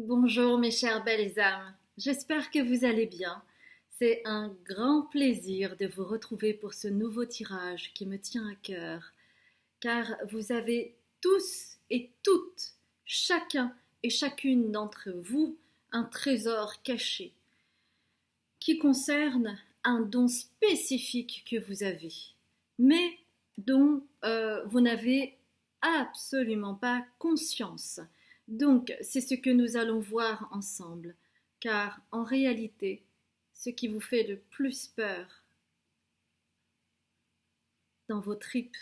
Bonjour mes chères belles âmes, j'espère que vous allez bien. C'est un grand plaisir de vous retrouver pour ce nouveau tirage qui me tient à cœur, car vous avez tous et toutes, chacun et chacune d'entre vous, un trésor caché qui concerne un don spécifique que vous avez, mais dont vous n'avez absolument pas conscience. Donc, c'est ce que nous allons voir ensemble, car en réalité, ce qui vous fait le plus peur dans vos tripes,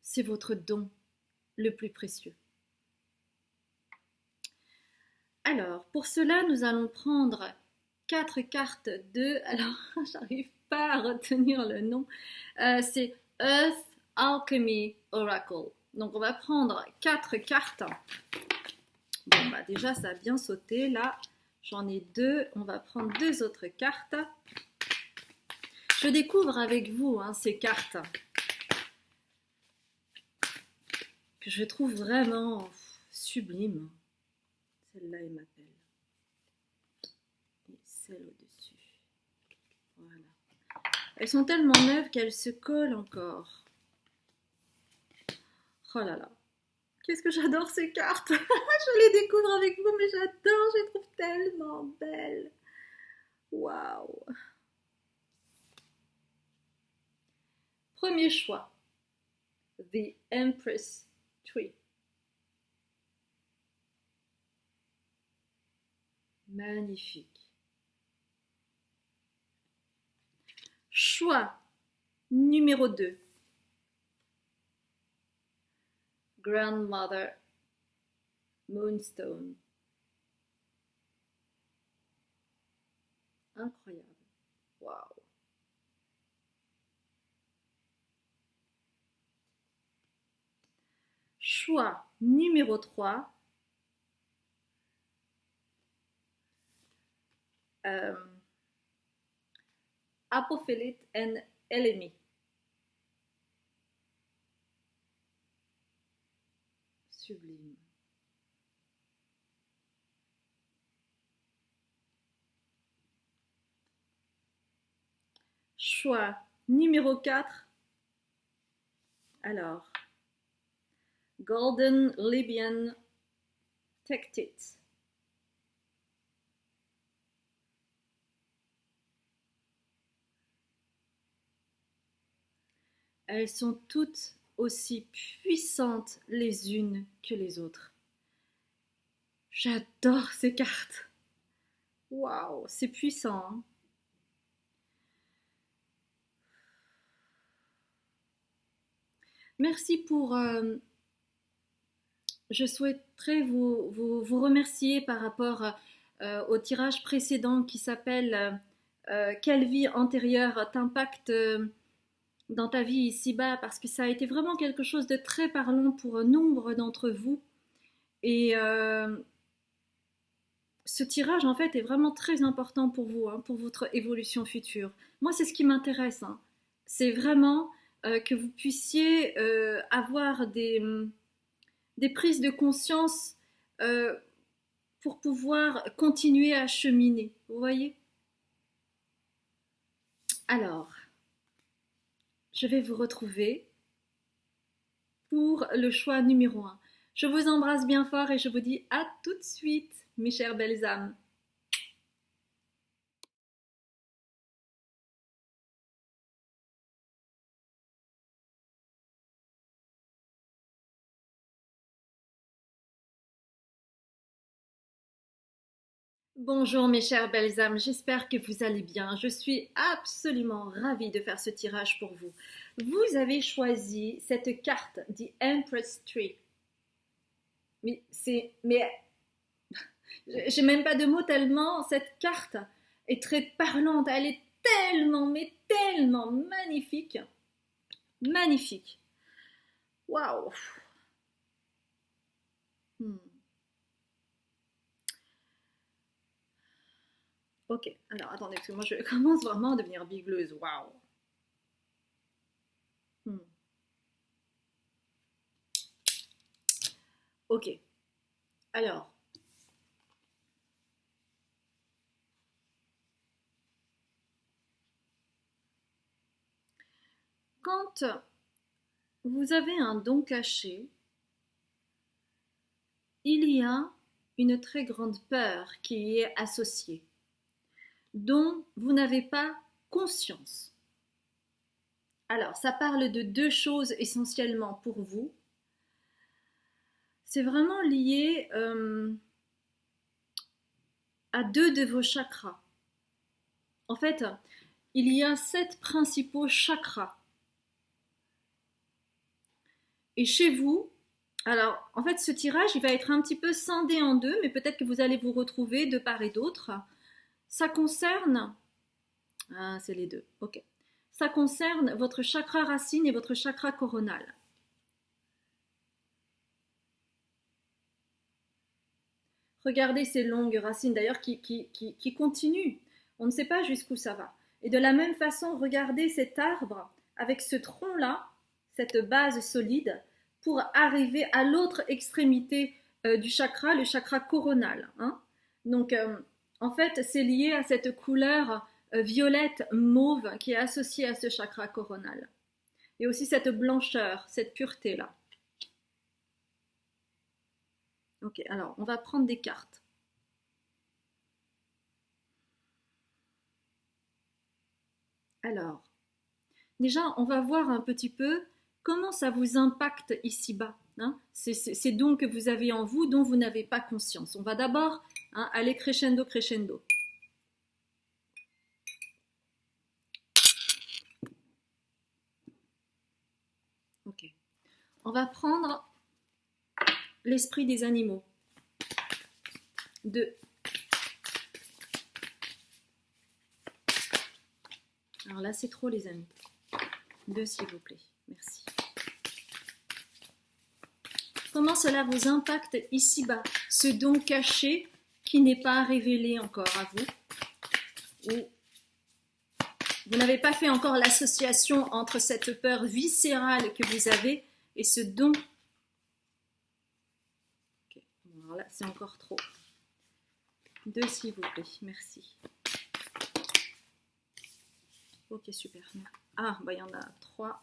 c'est votre don le plus précieux. Alors, pour cela, nous allons prendre 4 cartes de... Alors, j'arrive pas à retenir le nom. C'est Earth Alchemy Oracle. Donc, on va prendre 4 cartes. Bon, bah déjà, ça a bien sauté. Là, j'en ai 2. On va prendre 2 autres cartes. Je découvre avec vous ces cartes que je trouve vraiment sublimes. Celle-là, elle m'appelle. Et celle au-dessus. Voilà. Elles sont tellement neuves qu'elles se collent encore. Oh là là. Qu'est-ce que j'adore ces cartes. Je les découvre avec vous, mais j'adore. Je les trouve tellement belles. Waouh. Premier choix. The Empress Tree. Magnifique. Choix numéro 2. Grandmother Moonstone. Incroyable. Waouh. Choix numéro 3. Apophyllite and Elemi. Sublime. Choix numéro 4. Alors, Golden Libyan Tectite. Elles sont toutes aussi puissantes les unes que les autres. J'adore ces cartes. Waouh, c'est puissant. Hein. Merci pour... je souhaiterais vous remercier par rapport au tirage précédent qui s'appelle Quelle vie antérieure t'impacte dans ta vie ici-bas, parce que ça a été vraiment quelque chose de très parlant pour nombre d'entre vous. Et ce tirage, en fait, est vraiment très important pour vous, pour votre évolution future. Moi, c'est ce qui m'intéresse. C'est vraiment que vous puissiez avoir des prises de conscience pour pouvoir continuer à cheminer. Vous voyez? Alors, je vais vous retrouver pour le choix numéro 1. Je vous embrasse bien fort et je vous dis à tout de suite, mes chères belles âmes. Bonjour mes chères belles âmes, j'espère que vous allez bien. Je suis absolument ravie de faire ce tirage pour vous. Vous avez choisi cette carte, The Empress Tree. Mais j'ai même pas de mots tellement cette carte est très parlante. Elle est tellement, mais tellement magnifique. Magnifique. Waouh. Ok, alors attendez, parce que moi je commence vraiment à devenir bigleuse. Waouh. Hmm. Ok, alors, quand vous avez un don caché, il y a une très grande peur qui y est associée, dont vous n'avez pas conscience. Alors, ça parle de deux choses essentiellement pour vous. C'est vraiment lié à deux de vos chakras. En fait, il y a 7 principaux chakras. Et chez vous, alors en fait ce tirage il va être un petit peu scindé en deux, mais peut-être que vous allez vous retrouver de part et d'autre. Ça concerne... Ah, c'est les deux, ok. Ça concerne votre chakra racine et votre chakra coronal. Regardez ces longues racines d'ailleurs qui continuent. On ne sait pas jusqu'où ça va. Et de la même façon, regardez cet arbre avec ce tronc-là, cette base solide, pour arriver à l'autre extrémité du chakra, le chakra coronal. Hein. Donc, en fait, c'est lié à cette couleur violette mauve qui est associée à ce chakra coronal. Et aussi cette blancheur, cette pureté-là. Ok, alors on va prendre des cartes. Alors, déjà, on va voir un petit peu comment ça vous impacte ici-bas. Hein, ces dons que vous avez en vous, dont vous n'avez pas conscience. On va d'abord aller crescendo, crescendo. Ok. On va prendre l'esprit des animaux. 2. Alors là, c'est trop, les amis. 2, s'il vous plaît. Merci. Comment cela vous impacte ici-bas, ce don caché qui n'est pas révélé encore à vous, ou vous n'avez pas fait encore l'association entre cette peur viscérale que vous avez et ce don. Okay. Alors là, c'est encore trop. 2, s'il vous plaît. Merci. Ok, super. Ah, bah, il y en a 3.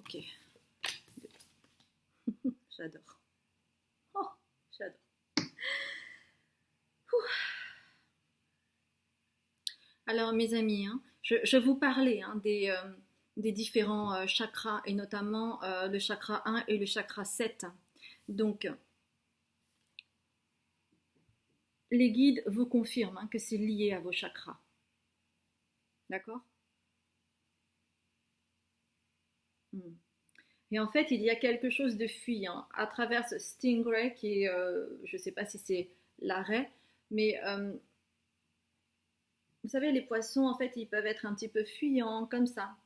Ok. 2. J'adore. Oh, j'adore. Alors, mes amis, je vous parlais des différents chakras, et notamment le chakra 1 et le chakra 7. Donc, les guides vous confirment que c'est lié à vos chakras. D'accord? Et en fait, il y a quelque chose de fuyant à travers ce stingray qui est, je ne sais pas si c'est l'arrêt, mais vous savez, les poissons, en fait, ils peuvent être un petit peu fuyants, comme ça.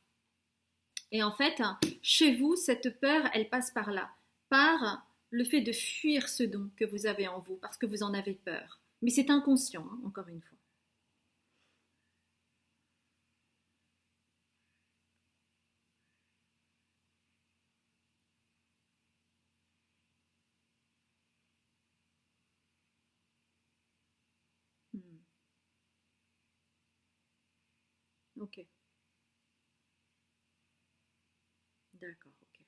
Et en fait, chez vous, cette peur, elle passe par là, par le fait de fuir ce don que vous avez en vous, parce que vous en avez peur. Mais c'est inconscient, encore une fois. Ok. D'accord, ok.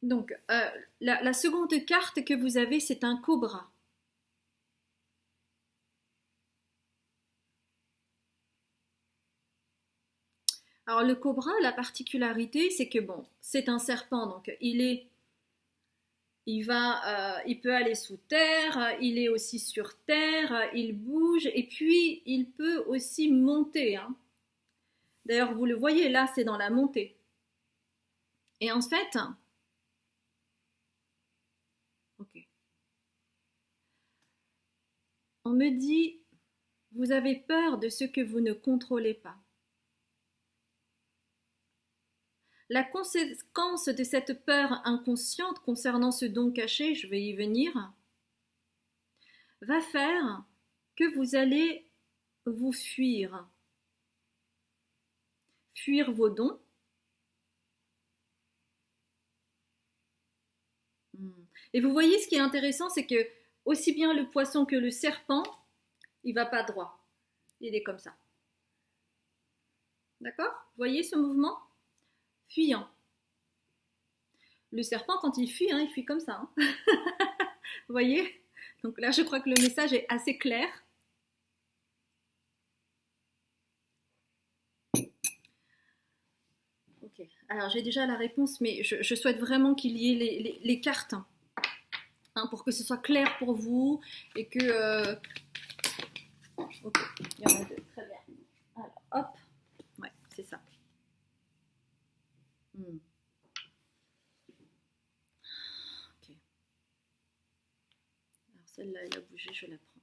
Donc, la seconde carte que vous avez, c'est un cobra. Alors, le cobra, la particularité, c'est que, bon, c'est un serpent, donc il peut aller sous terre, il est aussi sur terre, il bouge, et puis il peut aussi monter. Hein. D'ailleurs, vous le voyez, là, c'est dans la montée. Et en fait, ok. On me dit, vous avez peur de ce que vous ne contrôlez pas. La conséquence de cette peur inconsciente concernant ce don caché, je vais y venir, va faire que vous allez vous fuir. Fuir vos dons. Et vous voyez, ce qui est intéressant, c'est que aussi bien le poisson que le serpent, il ne va pas droit. Il est comme ça. D'accord? Vous voyez ce mouvement? fuyant. Le serpent, quand il fuit, il fuit comme ça. Vous voyez? Donc là, je crois que le message est assez clair. Ok, alors j'ai déjà la réponse, mais je souhaite vraiment qu'il y ait les cartes pour que ce soit clair pour vous et que... Ok, il y en a deux, très bien. Alors, hop, ouais, c'est ça. Ok. Alors celle-là, elle a bougé, je la prends.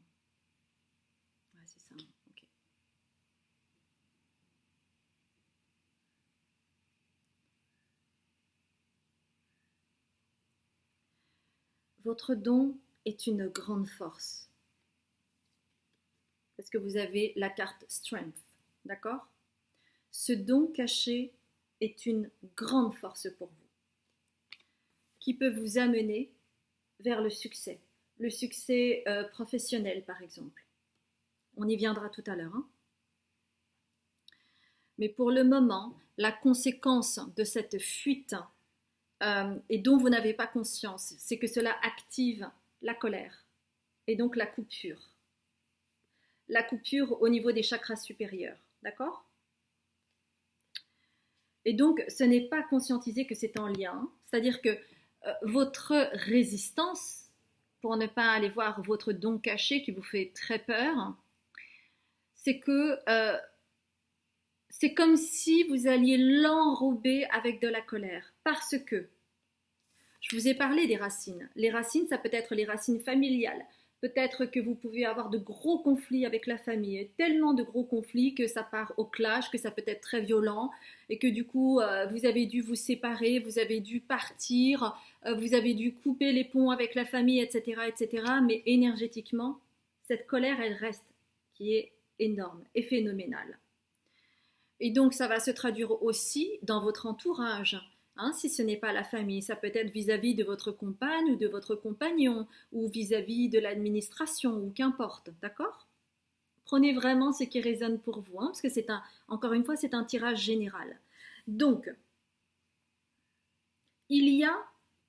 Ouais, c'est ça, ok. Votre don est une grande force. Parce que vous avez la carte Strength, d'accord? Ce don caché est une grande force pour vous, qui peut vous amener vers le succès professionnel par exemple. On y viendra tout à l'heure. Mais pour le moment, la conséquence de cette fuite et dont vous n'avez pas conscience, c'est que cela active la colère et donc la coupure. La coupure au niveau des chakras supérieurs, d'accord? Et donc, ce n'est pas conscientisé que c'est en lien, c'est-à-dire que votre résistance, pour ne pas aller voir votre don caché qui vous fait très peur, c'est que c'est comme si vous alliez l'enrober avec de la colère, parce que je vous ai parlé des racines. Les racines, ça peut être les racines familiales. Peut-être que vous pouvez avoir de gros conflits avec la famille, tellement de gros conflits que ça part au clash, que ça peut être très violent et que du coup, vous avez dû vous séparer, vous avez dû partir, vous avez dû couper les ponts avec la famille, etc., etc. Mais énergétiquement, cette colère, elle reste, qui est énorme et phénoménale. Et donc, ça va se traduire aussi dans votre entourage. Si ce n'est pas la famille, ça peut être vis-à-vis de votre compagne ou de votre compagnon, ou vis-à-vis de l'administration, ou qu'importe, d'accord? Prenez vraiment ce qui résonne pour vous, parce que encore une fois, c'est un tirage général. Donc, il y a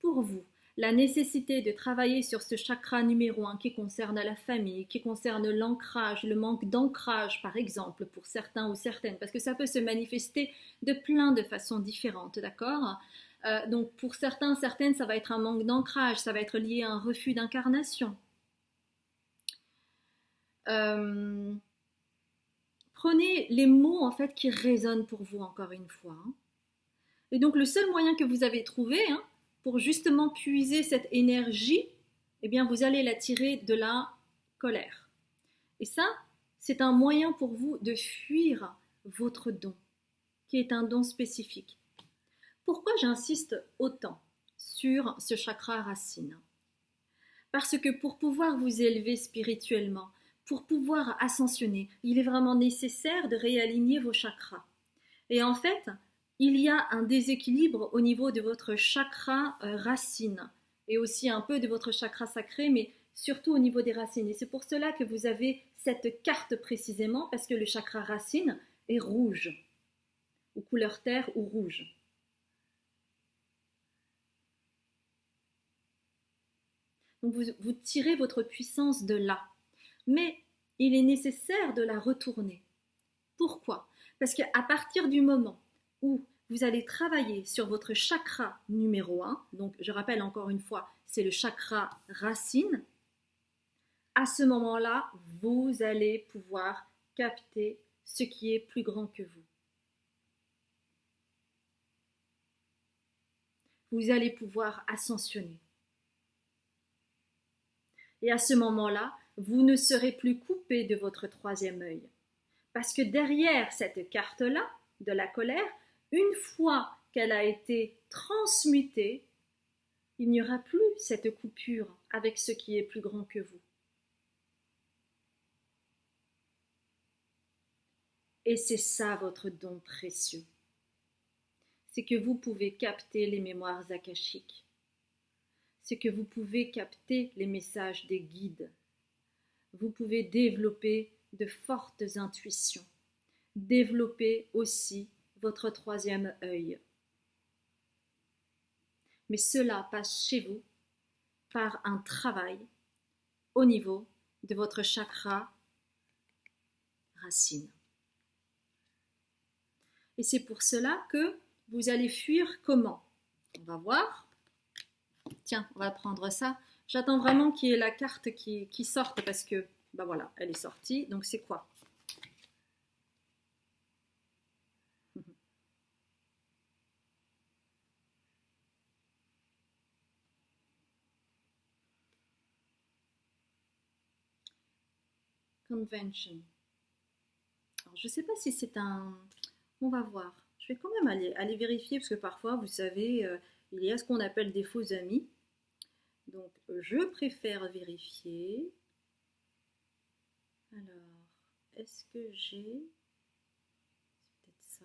pour vous la nécessité de travailler sur ce chakra numéro 1 qui concerne la famille, qui concerne l'ancrage, le manque d'ancrage par exemple pour certains ou certaines, parce que ça peut se manifester de plein de façons différentes, d'accord? Donc pour certains, certaines, ça va être un manque d'ancrage, ça va être lié à un refus d'incarnation. Prenez les mots en fait qui résonnent pour vous encore une fois. Et donc le seul moyen que vous avez trouvé pour justement puiser cette énergie, eh bien vous allez la tirer de la colère. Et ça, c'est un moyen pour vous de fuir votre don, qui est un don spécifique. Pourquoi j'insiste autant sur ce chakra racine? Parce que pour pouvoir vous élever spirituellement, pour pouvoir ascensionner, il est vraiment nécessaire de réaligner vos chakras. Et en fait, il y a un déséquilibre au niveau de votre chakra racine et aussi un peu de votre chakra sacré, mais surtout au niveau des racines. Et c'est pour cela que vous avez cette carte précisément, parce que le chakra racine est rouge, ou couleur terre ou rouge. Donc vous tirez votre puissance de là. Mais il est nécessaire de la retourner. Pourquoi? Parce qu'à partir du moment où vous allez travailler sur votre chakra numéro 1, donc je rappelle encore une fois, c'est le chakra racine, à ce moment-là, vous allez pouvoir capter ce qui est plus grand que vous. Vous allez pouvoir ascensionner. Et à ce moment-là, vous ne serez plus coupé de votre troisième œil. Parce que derrière cette carte-là, de la colère, une fois qu'elle a été transmutée, il n'y aura plus cette coupure avec ce qui est plus grand que vous. Et c'est ça votre don précieux. C'est que vous pouvez capter les mémoires akashiques. C'est que vous pouvez capter les messages des guides. Vous pouvez développer de fortes intuitions. Développer aussi votre troisième œil. Mais cela passe chez vous par un travail au niveau de votre chakra racine. Et c'est pour cela que vous allez fuir comment? On va voir. Tiens, on va prendre ça. J'attends vraiment qu'il y ait la carte qui sorte parce que, ben voilà, elle est sortie. Donc c'est quoi? Convention. Alors, je ne sais pas si c'est un... On va voir. Je vais quand même aller vérifier parce que parfois, vous savez, il y a ce qu'on appelle des faux amis. Donc, je préfère vérifier. Alors, est-ce que j'ai... C'est peut-être ça.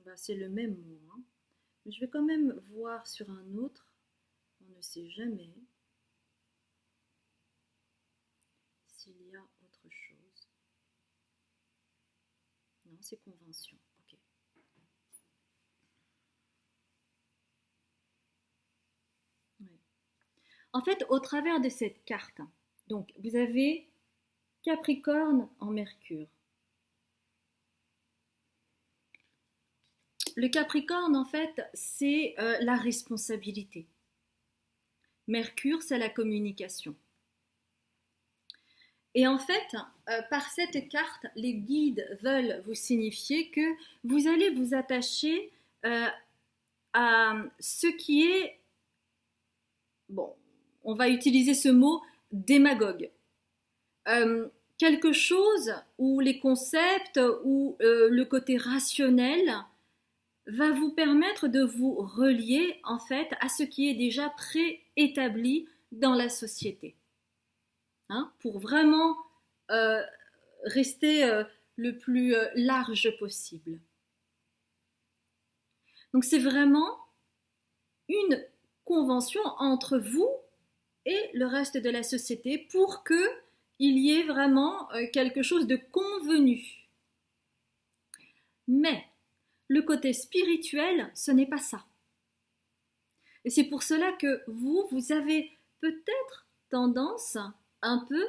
Bah, c'est le même mot, hein. Mais je vais quand même voir sur un autre. On ne sait jamais s'il y a autre chose. Non, c'est convention. Ok. Ouais. En fait, au travers de cette carte, donc vous avez Capricorne en Mercure. Le Capricorne, en fait, c'est la responsabilité. Mercure, c'est la communication. Et en fait, par cette carte, les guides veulent vous signifier que vous allez vous attacher à ce qui est, bon, on va utiliser ce mot, démagogue. Quelque chose où les concepts ou le côté rationnel va vous permettre de vous relier en fait à ce qui est déjà préétabli dans la société. Hein, pour vraiment rester le plus large possible. Donc c'est vraiment une convention entre vous et le reste de la société pour qu'il y ait vraiment quelque chose de convenu. Mais le côté spirituel, ce n'est pas ça. Et c'est pour cela que vous avez peut-être tendance un peu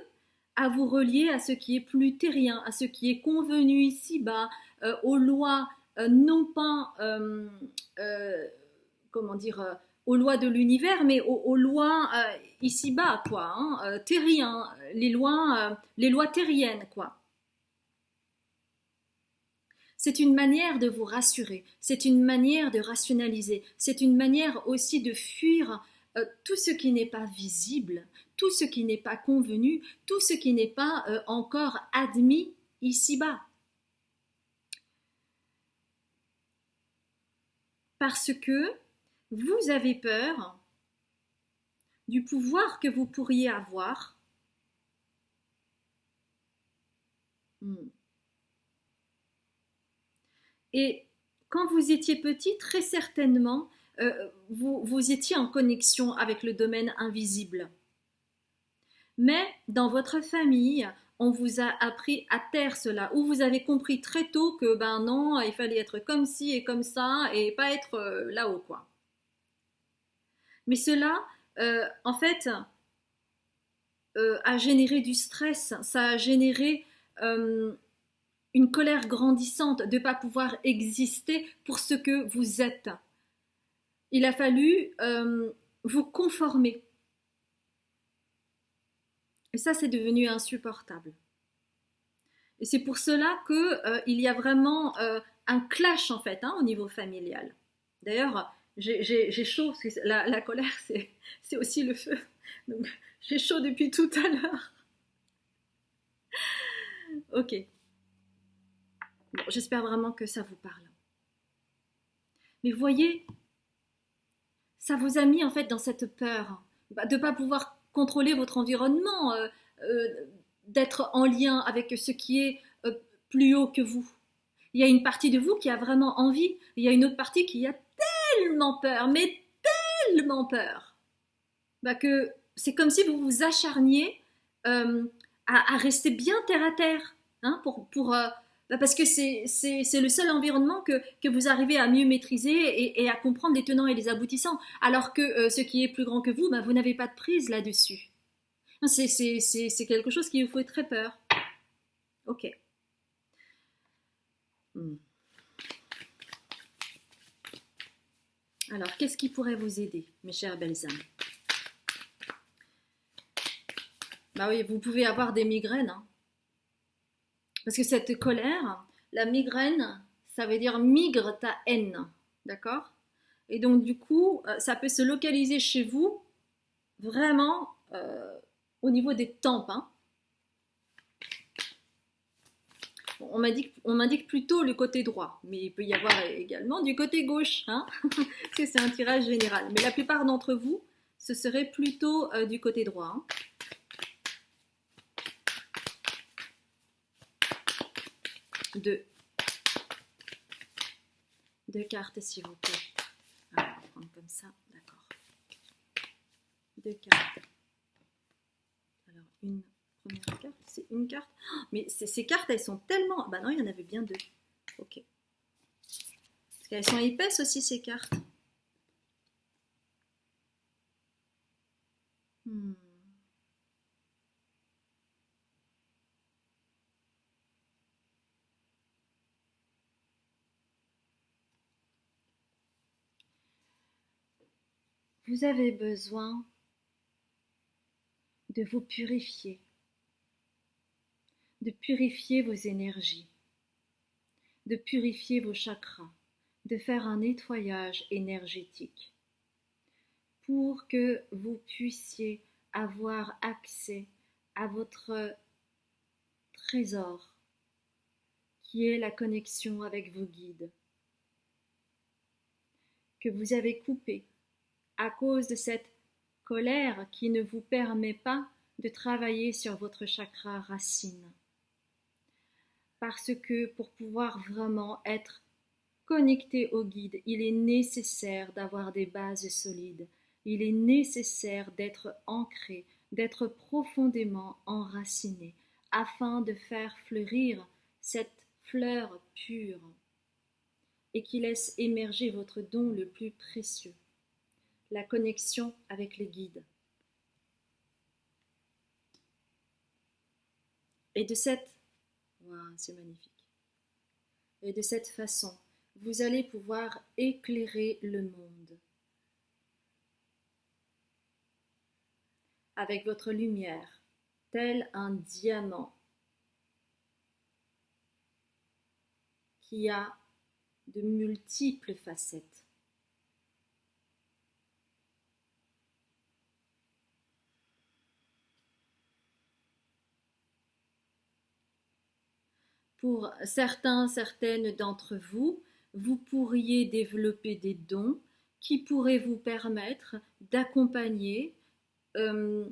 à vous relier à ce qui est plus terrien, à ce qui est convenu ici-bas, aux lois non pas, comment dire, aux lois de l'univers, mais aux lois ici-bas, quoi, hein, terriens, les lois terriennes, quoi. C'est une manière de vous rassurer, c'est une manière de rationaliser, c'est une manière aussi de fuir tout ce qui n'est pas visible, tout ce qui n'est pas convenu, tout ce qui n'est pas encore admis ici-bas. Parce que vous avez peur du pouvoir que vous pourriez avoir. Et quand vous étiez petit, très certainement, vous étiez en connexion avec le domaine invisible. Mais dans votre famille, on vous a appris à taire cela, ou vous avez compris très tôt que ben non, il fallait être comme ci et comme ça, et pas être là-haut, quoi. Mais cela, en fait, a généré du stress, ça a généré une colère grandissante de ne pas pouvoir exister pour ce que vous êtes. Il a fallu vous conformer. Et ça, c'est devenu insupportable. Et c'est pour cela qu'il y a vraiment un clash, en fait, hein, au niveau familial. D'ailleurs, j'ai chaud, parce que la colère, c'est aussi le feu. Donc, j'ai chaud depuis tout à l'heure. Ok. Bon, j'espère vraiment que ça vous parle. Mais voyez, ça vous a mis en fait dans cette peur de ne pas pouvoir contrôler votre environnement, d'être en lien avec ce qui est plus haut que vous. Il y a une partie de vous qui a vraiment envie, il y a une autre partie qui a tellement peur, mais tellement peur, que c'est comme si vous vous acharniez à rester bien terre à terre, hein, parce que c'est le seul environnement que vous arrivez à mieux maîtriser et à comprendre les tenants et les aboutissants, alors que ce qui est plus grand que vous, vous n'avez pas de prise là-dessus. C'est quelque chose qui vous fait très peur. Ok. Alors, qu'est-ce qui pourrait vous aider, mes chères belles âmes? Bah oui, vous pouvez avoir des migraines, hein. Parce que cette colère, la migraine, ça veut dire migre ta haine, d'accord? Et donc du coup, ça peut se localiser chez vous vraiment au niveau des tempes, hein. Bon, on m'indique plutôt le côté droit, mais il peut y avoir également du côté gauche, hein. Parce que c'est un tirage général. Mais la plupart d'entre vous, ce serait plutôt du côté droit, hein. Deux cartes, s'il vous plaît. Alors, on va prendre comme ça, d'accord. Deux cartes. Alors, une première carte, c'est une carte. Oh, mais ces cartes, elles sont tellement... Bah non, il y en avait bien deux. Ok. Parce qu'elles sont épaisses aussi, ces cartes. Vous avez besoin de vous purifier, de purifier vos énergies, de purifier vos chakras, de faire un nettoyage énergétique pour que vous puissiez avoir accès à votre trésor qui est la connexion avec vos guides que vous avez coupé à cause de cette colère qui ne vous permet pas de travailler sur votre chakra racine. Parce que pour pouvoir vraiment être connecté au guide, il est nécessaire d'avoir des bases solides. Il est nécessaire d'être ancré, d'être profondément enraciné, afin de faire fleurir cette fleur pure et qui laisse émerger votre don le plus précieux, la connexion avec les guides. Et de cette... Wow, c'est magnifique. Et de cette façon, vous allez pouvoir éclairer le monde avec votre lumière, tel un diamant qui a de multiples facettes. Pour certaines d'entre vous, vous pourriez développer des dons qui pourraient vous permettre d'accompagner ou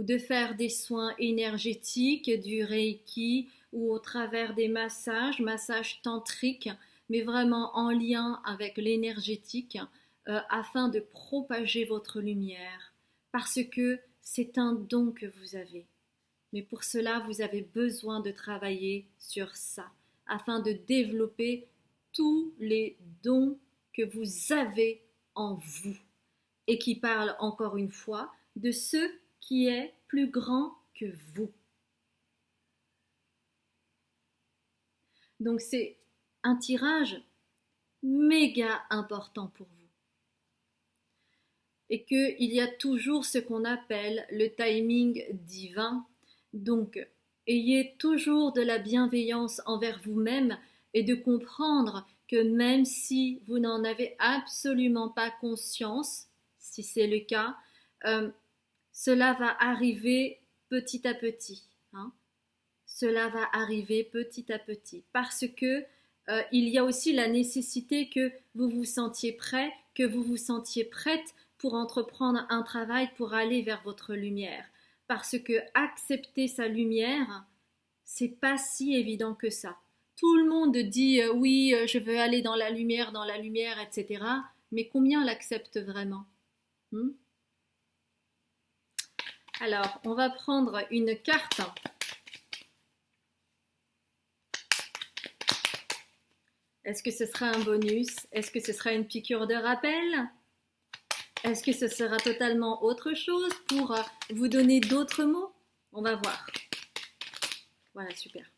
de faire des soins énergétiques, du Reiki ou au travers des massages tantriques, mais vraiment en lien avec l'énergétique afin de propager votre lumière parce que c'est un don que vous avez. Mais pour cela, vous avez besoin de travailler sur ça, afin de développer tous les dons que vous avez en vous et qui parlent encore une fois de ce qui est plus grand que vous. Donc c'est un tirage méga important pour vous. Et qu'il y a toujours ce qu'on appelle le timing divin. Donc, ayez toujours de la bienveillance envers vous-même et de comprendre que même si vous n'en avez absolument pas conscience, si c'est le cas, cela va arriver petit à petit, hein. Cela va arriver petit à petit parce que il y a aussi la nécessité que vous vous sentiez prêt, que vous vous sentiez prête pour entreprendre un travail pour aller vers votre lumière. Parce que accepter sa lumière, c'est pas si évident que ça. Tout le monde dit oui, je veux aller dans la lumière, etc. Mais combien l'acceptent vraiment? Alors, on va prendre une carte. Est-ce que ce sera un bonus? Est-ce que ce sera une piqûre de rappel? Est-ce que ce sera totalement autre chose pour vous donner d'autres mots? On va voir. Voilà, super.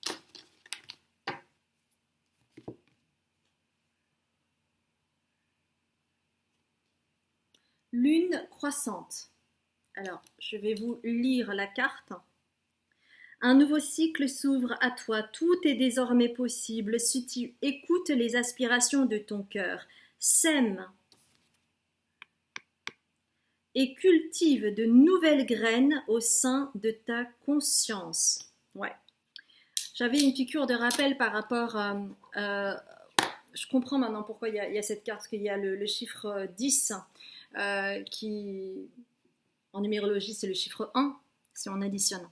Lune croissante. Alors, je vais vous lire la carte. Un nouveau cycle s'ouvre à toi, tout est désormais possible si tu écoutes les aspirations de ton cœur. Sème et cultive de nouvelles graines au sein de ta conscience. Ouais. J'avais une piqûre de rappel par rapport à... je comprends maintenant pourquoi il y a cette carte, parce qu'il y a le chiffre 10 qui, en numérologie, c'est le chiffre 1, si on additionne.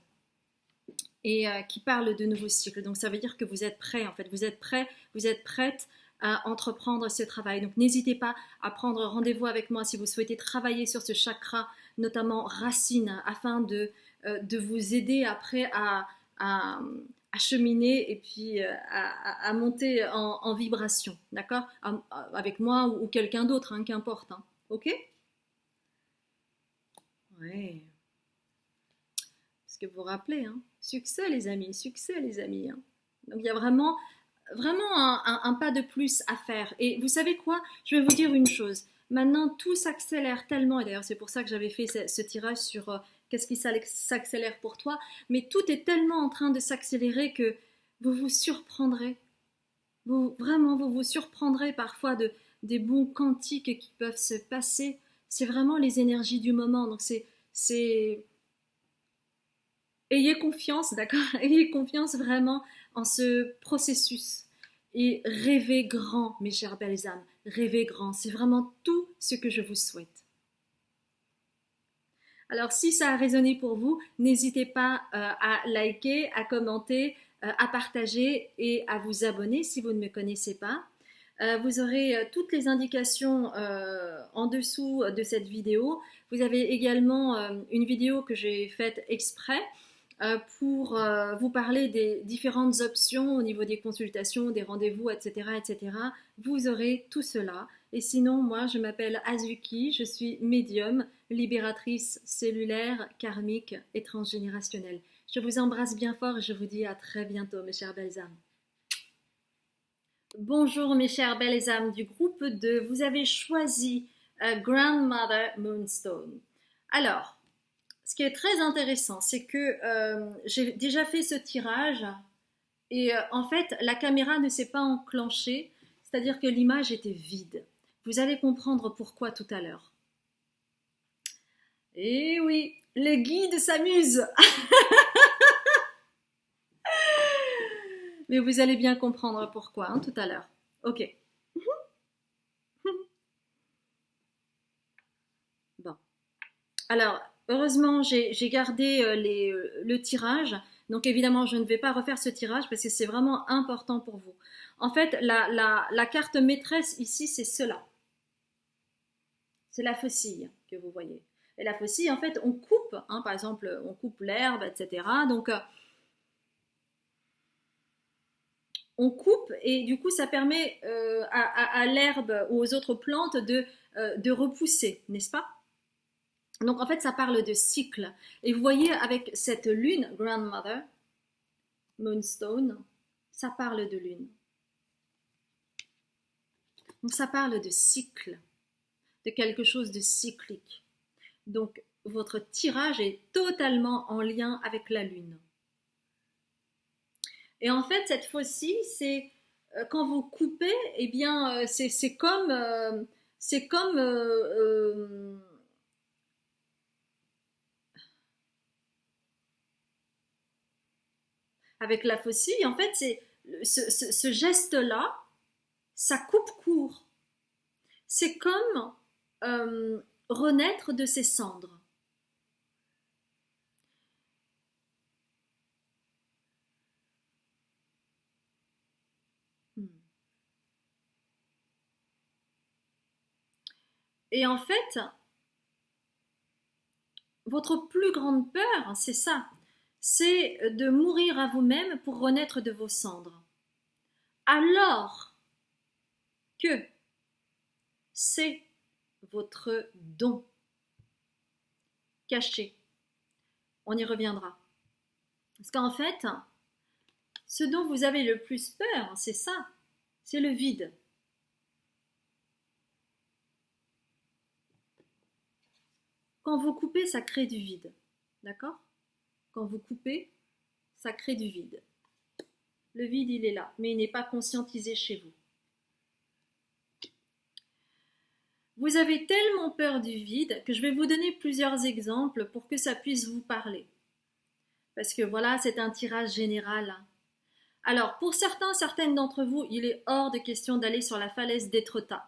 Et qui parle de nouveaux cycles. Donc ça veut dire que vous êtes prêt, en fait. Vous êtes prêt, vous êtes prête à entreprendre ce travail. Donc n'hésitez pas à prendre rendez-vous avec moi si vous souhaitez travailler sur ce chakra, notamment racine, afin de vous aider après à cheminer et puis à monter en vibration, d'accord? Avec moi ou quelqu'un d'autre, hein, qu'importe. Hein. Ok? Ouais. Parce que vous vous rappelez, hein, succès les amis, succès les amis. Hein. Donc il y a vraiment un pas de plus à faire. Et vous savez quoi? Je vais vous dire une chose. Maintenant, tout s'accélère tellement, et d'ailleurs c'est pour ça que j'avais fait ce tirage sur qu'est-ce qui s'accélère pour toi, mais tout est tellement en train de s'accélérer que vous vous surprendrez. Vraiment, vous vous surprendrez parfois des bons quantiques qui peuvent se passer. C'est vraiment les énergies du moment. Donc c'est ayez confiance, d'accord? Ayez confiance vraiment en ce processus. Et rêvez grand, mes chères belles âmes. Rêvez grand. C'est vraiment tout ce que je vous souhaite. Alors, si ça a résonné pour vous, n'hésitez pas à liker, à commenter, à partager et à vous abonner si vous ne me connaissez pas. Vous aurez toutes les indications en dessous de cette vidéo. Vous avez également une vidéo que j'ai faite exprès pour vous parler des différentes options au niveau des consultations, des rendez-vous, etc., etc. Vous aurez tout cela. Et sinon, moi, je m'appelle Azuki, je suis médium, libératrice cellulaire, karmique et transgénérationnelle. Je vous embrasse bien fort et je vous dis à très bientôt, mes chères belles âmes. Bonjour, mes chères belles âmes du groupe 2. Vous avez choisi Grandmother Moonstone. Alors, ce qui est très intéressant, c'est que j'ai déjà fait ce tirage et en fait, la caméra ne s'est pas enclenchée, c'est-à-dire que l'image était vide. Vous allez comprendre pourquoi tout à l'heure. Et oui, le guide s'amuse. Mais vous allez bien comprendre pourquoi hein, tout à l'heure. Ok. Bon. Alors, heureusement, j'ai gardé le tirage. Donc, évidemment, je ne vais pas refaire ce tirage parce que c'est vraiment important pour vous. En fait, la carte maîtresse ici, c'est cela. C'est la faucille que vous voyez. Et la faucille, en fait, on coupe, hein, par exemple, on coupe l'herbe, etc. Donc, on coupe et du coup, ça permet à l'herbe ou aux autres plantes de repousser, n'est-ce pas? Donc en fait, ça parle de cycle. Et vous voyez, avec cette lune, Grandmother, Moonstone, ça parle de lune. Donc ça parle de cycle, de quelque chose de cyclique. Donc votre tirage est totalement en lien avec la lune. Et en fait, cette fois-ci, c'est quand vous coupez, eh bien, c'est comme avec la faucille, en fait, c'est ce geste-là, ça coupe court. C'est comme renaître de ses cendres. Et en fait, votre plus grande peur, c'est ça, c'est de mourir à vous-même pour renaître de vos cendres. Alors que c'est votre don caché. On y reviendra. Parce qu'en fait, ce dont vous avez le plus peur, c'est ça, c'est le vide. Quand vous coupez, ça crée du vide. D'accord? Quand vous coupez, ça crée du vide. Le vide, il est là, mais il n'est pas conscientisé chez vous. Vous avez tellement peur du vide que je vais vous donner plusieurs exemples pour que ça puisse vous parler. Parce que voilà, c'est un tirage général. Alors, pour certaines d'entre vous, il est hors de question d'aller sur la falaise d'Étretat.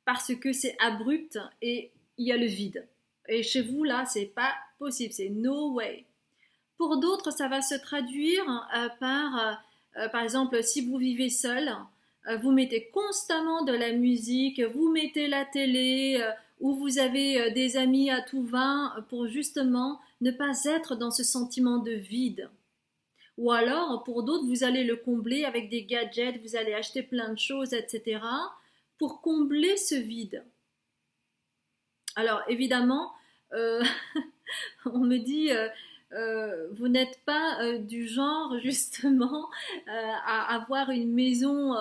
Parce que c'est abrupt et il y a le vide. Et chez vous, là, c'est pas possible, c'est no way. Pour d'autres, ça va se traduire par exemple, si vous vivez seul, vous mettez constamment de la musique, vous mettez la télé, ou vous avez des amis à tout va pour justement ne pas être dans ce sentiment de vide. Ou alors, pour d'autres, vous allez le combler avec des gadgets, vous allez acheter plein de choses, etc., pour combler ce vide. Alors, évidemment, on me dit, vous n'êtes pas du genre, justement, à avoir une maison,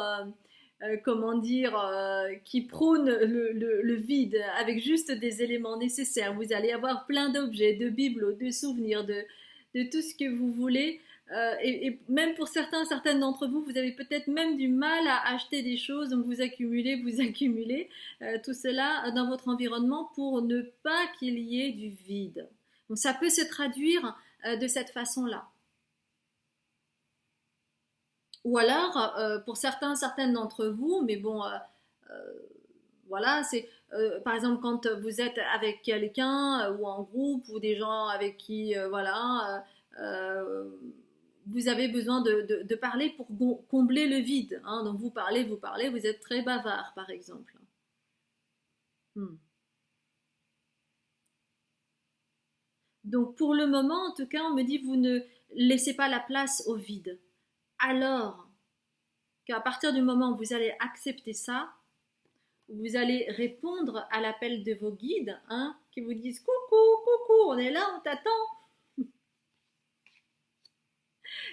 comment dire, qui prône le vide, avec juste des éléments nécessaires. Vous allez avoir plein d'objets, de bibelots, de souvenirs, de tout ce que vous voulez. Et même pour certaines d'entre vous, vous avez peut-être même du mal à acheter des choses, donc vous accumulez tout cela dans votre environnement pour ne pas qu'il y ait du vide. Donc ça peut se traduire de cette façon-là. Ou alors, pour certaines d'entre vous, mais bon, voilà, c'est par exemple quand vous êtes avec quelqu'un ou en groupe ou des gens avec qui, voilà, vous avez besoin de parler pour combler le vide. Hein. Donc vous parlez, vous êtes très bavard, par exemple. Hmm. Donc pour le moment, en tout cas, on me dit vous ne laissez pas la place au vide. Alors qu'à partir du moment où vous allez accepter ça, vous allez répondre à l'appel de vos guides, hein, qui vous disent coucou, coucou, on est là, on t'attend.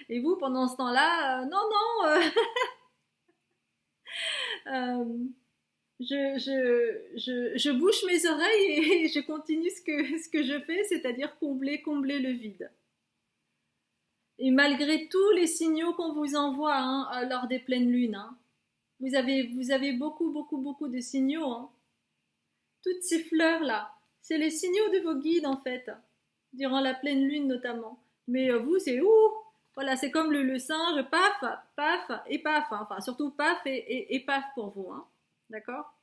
Et vous, pendant ce temps-là, non, non, euh, je bouche mes oreilles et je continue ce que je fais, c'est-à-dire combler le vide. Et malgré tous les signaux qu'on vous envoie hein, lors des pleines lunes, hein, vous avez beaucoup de signaux. Hein. Toutes ces fleurs-là, c'est les signaux de vos guides en fait, durant la pleine lune notamment. Mais vous, c'est ouh. Voilà, c'est comme le singe, paf, paf et paf. Hein. Enfin, surtout paf et paf pour vous. Hein. D'accord.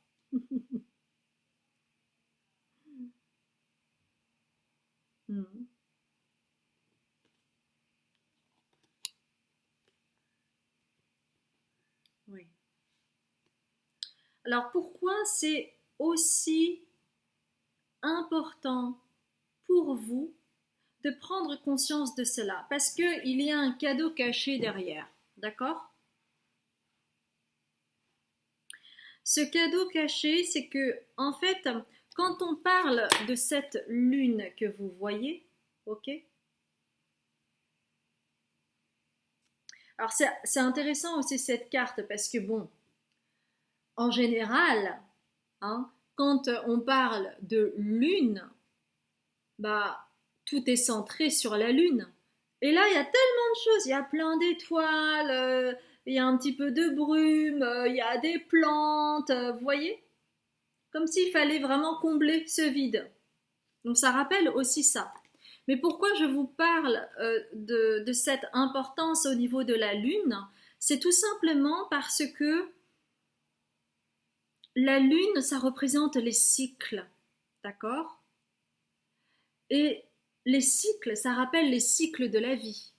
Mhm. Oui. Alors pourquoi c'est aussi important pour vous de prendre conscience de cela? Parce qu'il y a un cadeau caché derrière. D'accord. Ce cadeau caché, c'est que, en fait, quand on parle de cette lune que vous voyez, ok. Alors c'est intéressant aussi cette carte parce que bon, en général, hein, quand on parle de lune, bah tout est centré sur la lune. Et là, il y a tellement de choses, il y a plein d'étoiles, il y a un petit peu de brume, il y a des plantes, vous voyez? Comme s'il fallait vraiment combler ce vide. Donc ça rappelle aussi ça. Mais pourquoi je vous parle de cette importance au niveau de la Lune? C'est tout simplement parce que la Lune, ça représente les cycles, d'accord? Et les cycles, ça rappelle les cycles de la vie.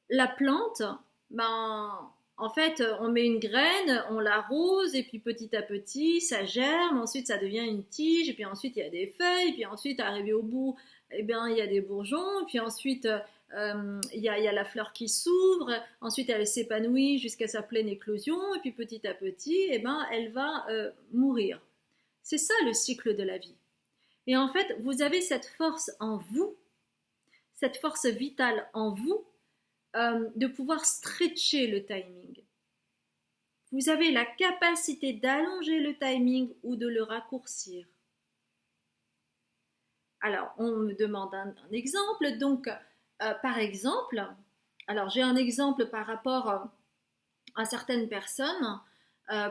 La plante, ben, En fait, on met une graine, on l'arrose, et puis petit à petit, ça germe, ensuite ça devient une tige, et puis ensuite il y a des feuilles, puis ensuite, arrivé au bout, eh bien, il y a des bourgeons, puis ensuite, il y a la fleur qui s'ouvre, ensuite elle s'épanouit jusqu'à sa pleine éclosion, et puis petit à petit, eh ben, elle va mourir. C'est ça le cycle de la vie. Et en fait, vous avez cette force en vous, cette force vitale en vous, de pouvoir stretcher le timing. Vous avez la capacité d'allonger le timing ou de le raccourcir. Alors, on me demande un exemple. Donc, par exemple, alors j'ai un exemple par rapport à certaines personnes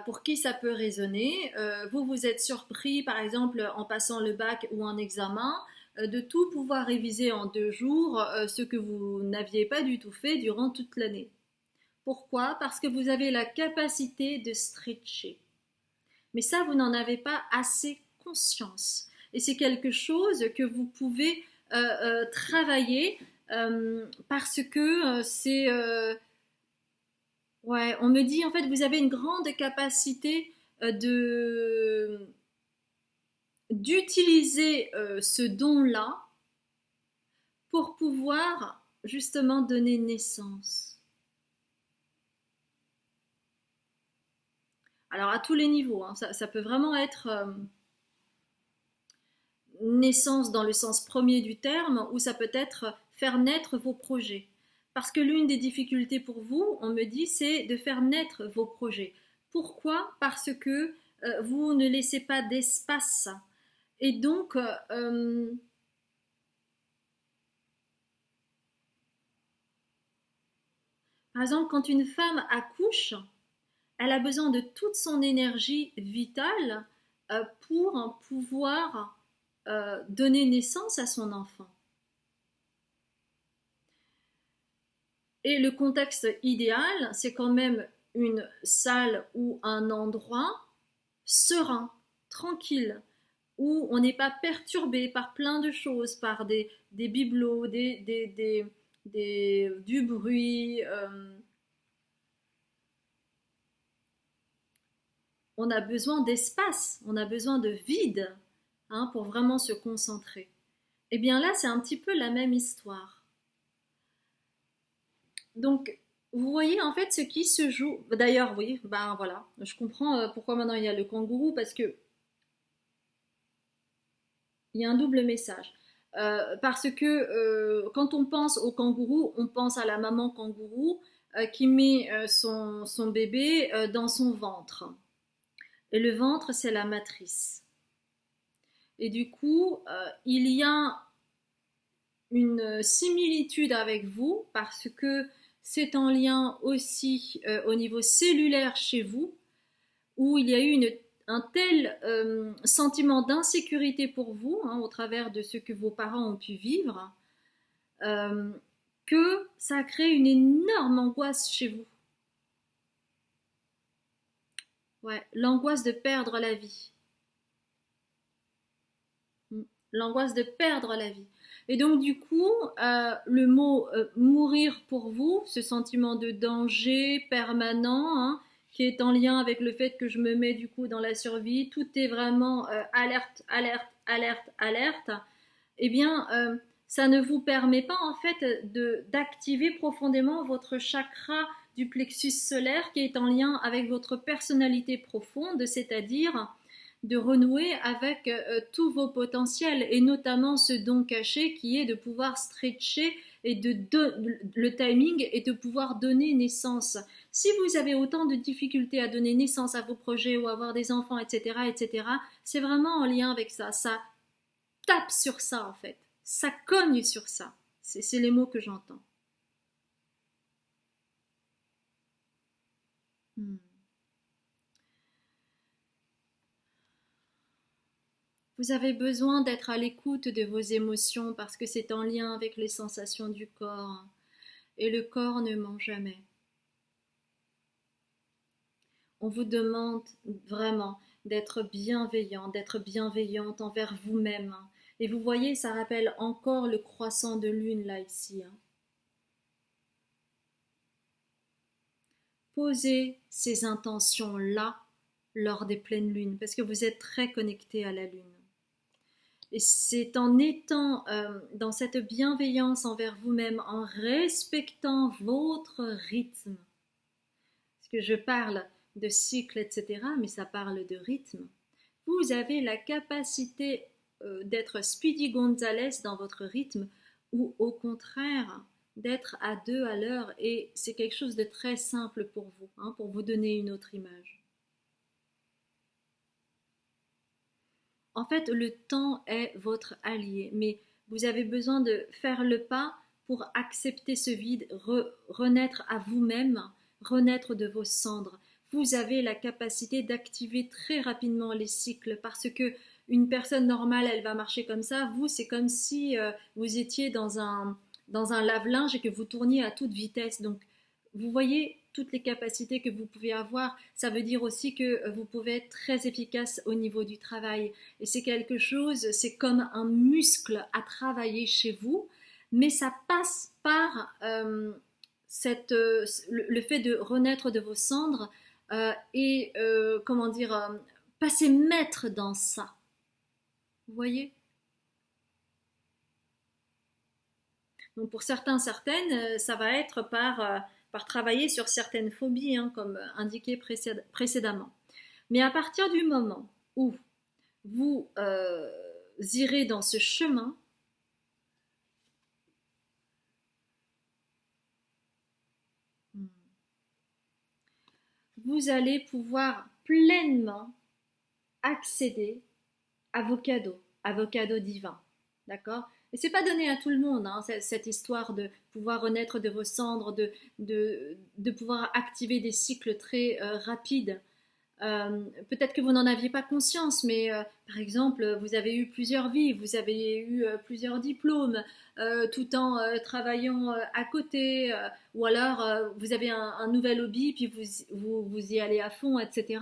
pour qui ça peut résonner. Vous, vous êtes surpris, par exemple, en passant le bac ou un examen, de tout pouvoir réviser en 2 jours, ce que vous n'aviez pas du tout fait durant toute l'année. Pourquoi? Parce que vous avez la capacité de stretcher. Mais ça, vous n'en avez pas assez conscience. Et c'est quelque chose que vous pouvez travailler parce que c'est... ouais, on me dit, en fait, vous avez une grande capacité d'utiliser ce don-là pour pouvoir justement donner naissance. Alors à tous les niveaux, hein, ça peut vraiment être naissance dans le sens premier du terme, ou ça peut être faire naître vos projets. Parce que l'une des difficultés pour vous, on me dit, c'est de faire naître vos projets. Pourquoi? Parce que vous ne laissez pas d'espace. Et donc, par exemple, quand une femme accouche, elle a besoin de toute son énergie vitale pour pouvoir donner naissance à son enfant. Et le contexte idéal, c'est quand même une salle ou un endroit serein, tranquille, où on n'est pas perturbé par plein de choses, par des bibelots, du bruit. On a besoin d'espace, on a besoin de vide hein, pour vraiment se concentrer. Et bien là, c'est un petit peu la même histoire. Donc, vous voyez en fait ce qui se joue. D'ailleurs, oui, ben voilà, je comprends pourquoi maintenant il y a le kangourou parce que il y a un double message. Parce que quand on pense au kangourou, on pense à la maman kangourou qui met son bébé dans son ventre. Et le ventre, c'est la matrice. Et du coup, il y a une similitude avec vous parce que c'est en lien aussi au niveau cellulaire chez vous, où il y a eu un tel sentiment d'insécurité pour vous, hein, au travers de ce que vos parents ont pu vivre, euh, que ça crée une énorme angoisse chez vous. Ouais, l'angoisse de perdre la vie. L'angoisse de perdre la vie. Et donc du coup, le mot mourir pour vous, ce sentiment de danger permanent, hein, qui est en lien avec le fait que je me mets du coup dans la survie, tout est vraiment alerte, alerte, alerte, alerte, eh bien, ça ne vous permet pas en fait d'activer profondément votre chakra du plexus solaire qui est en lien avec votre personnalité profonde, c'est-à-dire de renouer avec tous vos potentiels et notamment ce don caché qui est de pouvoir stretcher et le timing et de pouvoir donner naissance. Si vous avez autant de difficultés à donner naissance à vos projets ou à avoir des enfants, etc., etc., c'est vraiment en lien avec ça. Ça tape sur ça en fait. Ça cogne sur ça. C'est les mots que j'entends. Hmm. Vous avez besoin d'être à l'écoute de vos émotions parce que c'est en lien avec les sensations du corps. Et le corps ne ment jamais. On vous demande vraiment d'être bienveillant, d'être bienveillante envers vous-même. Et vous voyez, ça rappelle encore le croissant de lune là ici. posez ces intentions-là lors des pleines lunes, parce que vous êtes très connecté à la lune. Et c'est en étant dans cette bienveillance envers vous-même, en respectant votre rythme, parce que je parle de cycle, etc., mais ça parle de rythme, vous avez la capacité d'être Speedy Gonzales dans votre rythme, ou au contraire, d'être à 2 à l'heure, et c'est quelque chose de très simple pour vous, hein, pour vous donner une autre image. En fait, le temps est votre allié, mais vous avez besoin de faire le pas pour accepter ce vide, renaître à vous-même, renaître de vos cendres. Vous avez la capacité d'activer très rapidement les cycles parce que une personne normale, elle va marcher comme ça. Vous, c'est comme si vous étiez dans un lave-linge et que vous tourniez à toute vitesse. Donc, vous voyez toutes les capacités que vous pouvez avoir. Ça veut dire aussi que vous pouvez être très efficace au niveau du travail. Et c'est quelque chose, c'est comme un muscle à travailler chez vous, mais ça passe par le fait de renaître de vos cendres et, comment dire, passer maître dans ça. Vous voyez? Donc pour certains, certaines, ça va être par travailler sur certaines phobies, hein, comme indiqué précédemment. Mais à partir du moment où vous irez dans ce chemin, vous allez pouvoir pleinement accéder à vos cadeaux divins. D'accord? Et c'est pas donné à tout le monde, hein, cette histoire de pouvoir renaître de vos cendres, de pouvoir activer des cycles très rapides. Peut-être que vous n'en aviez pas conscience, mais par exemple, vous avez eu plusieurs vies, vous avez eu plusieurs diplômes, tout en travaillant à côté, ou alors vous avez un nouvel hobby, puis vous y allez à fond, etc.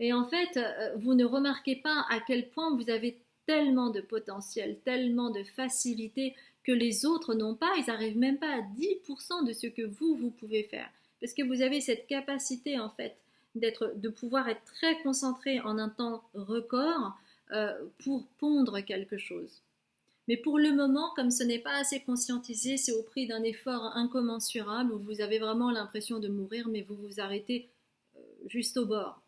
Et en fait, vous ne remarquez pas à quel point vous avez tellement de potentiel, tellement de facilité que les autres n'ont pas, ils n'arrivent même pas à 10% de ce que vous pouvez faire. Parce que vous avez cette capacité, en fait, de pouvoir être très concentré en un temps record pour pondre quelque chose. Mais pour le moment, comme ce n'est pas assez conscientisé, c'est au prix d'un effort incommensurable où vous avez vraiment l'impression de mourir, mais vous vous arrêtez juste au bord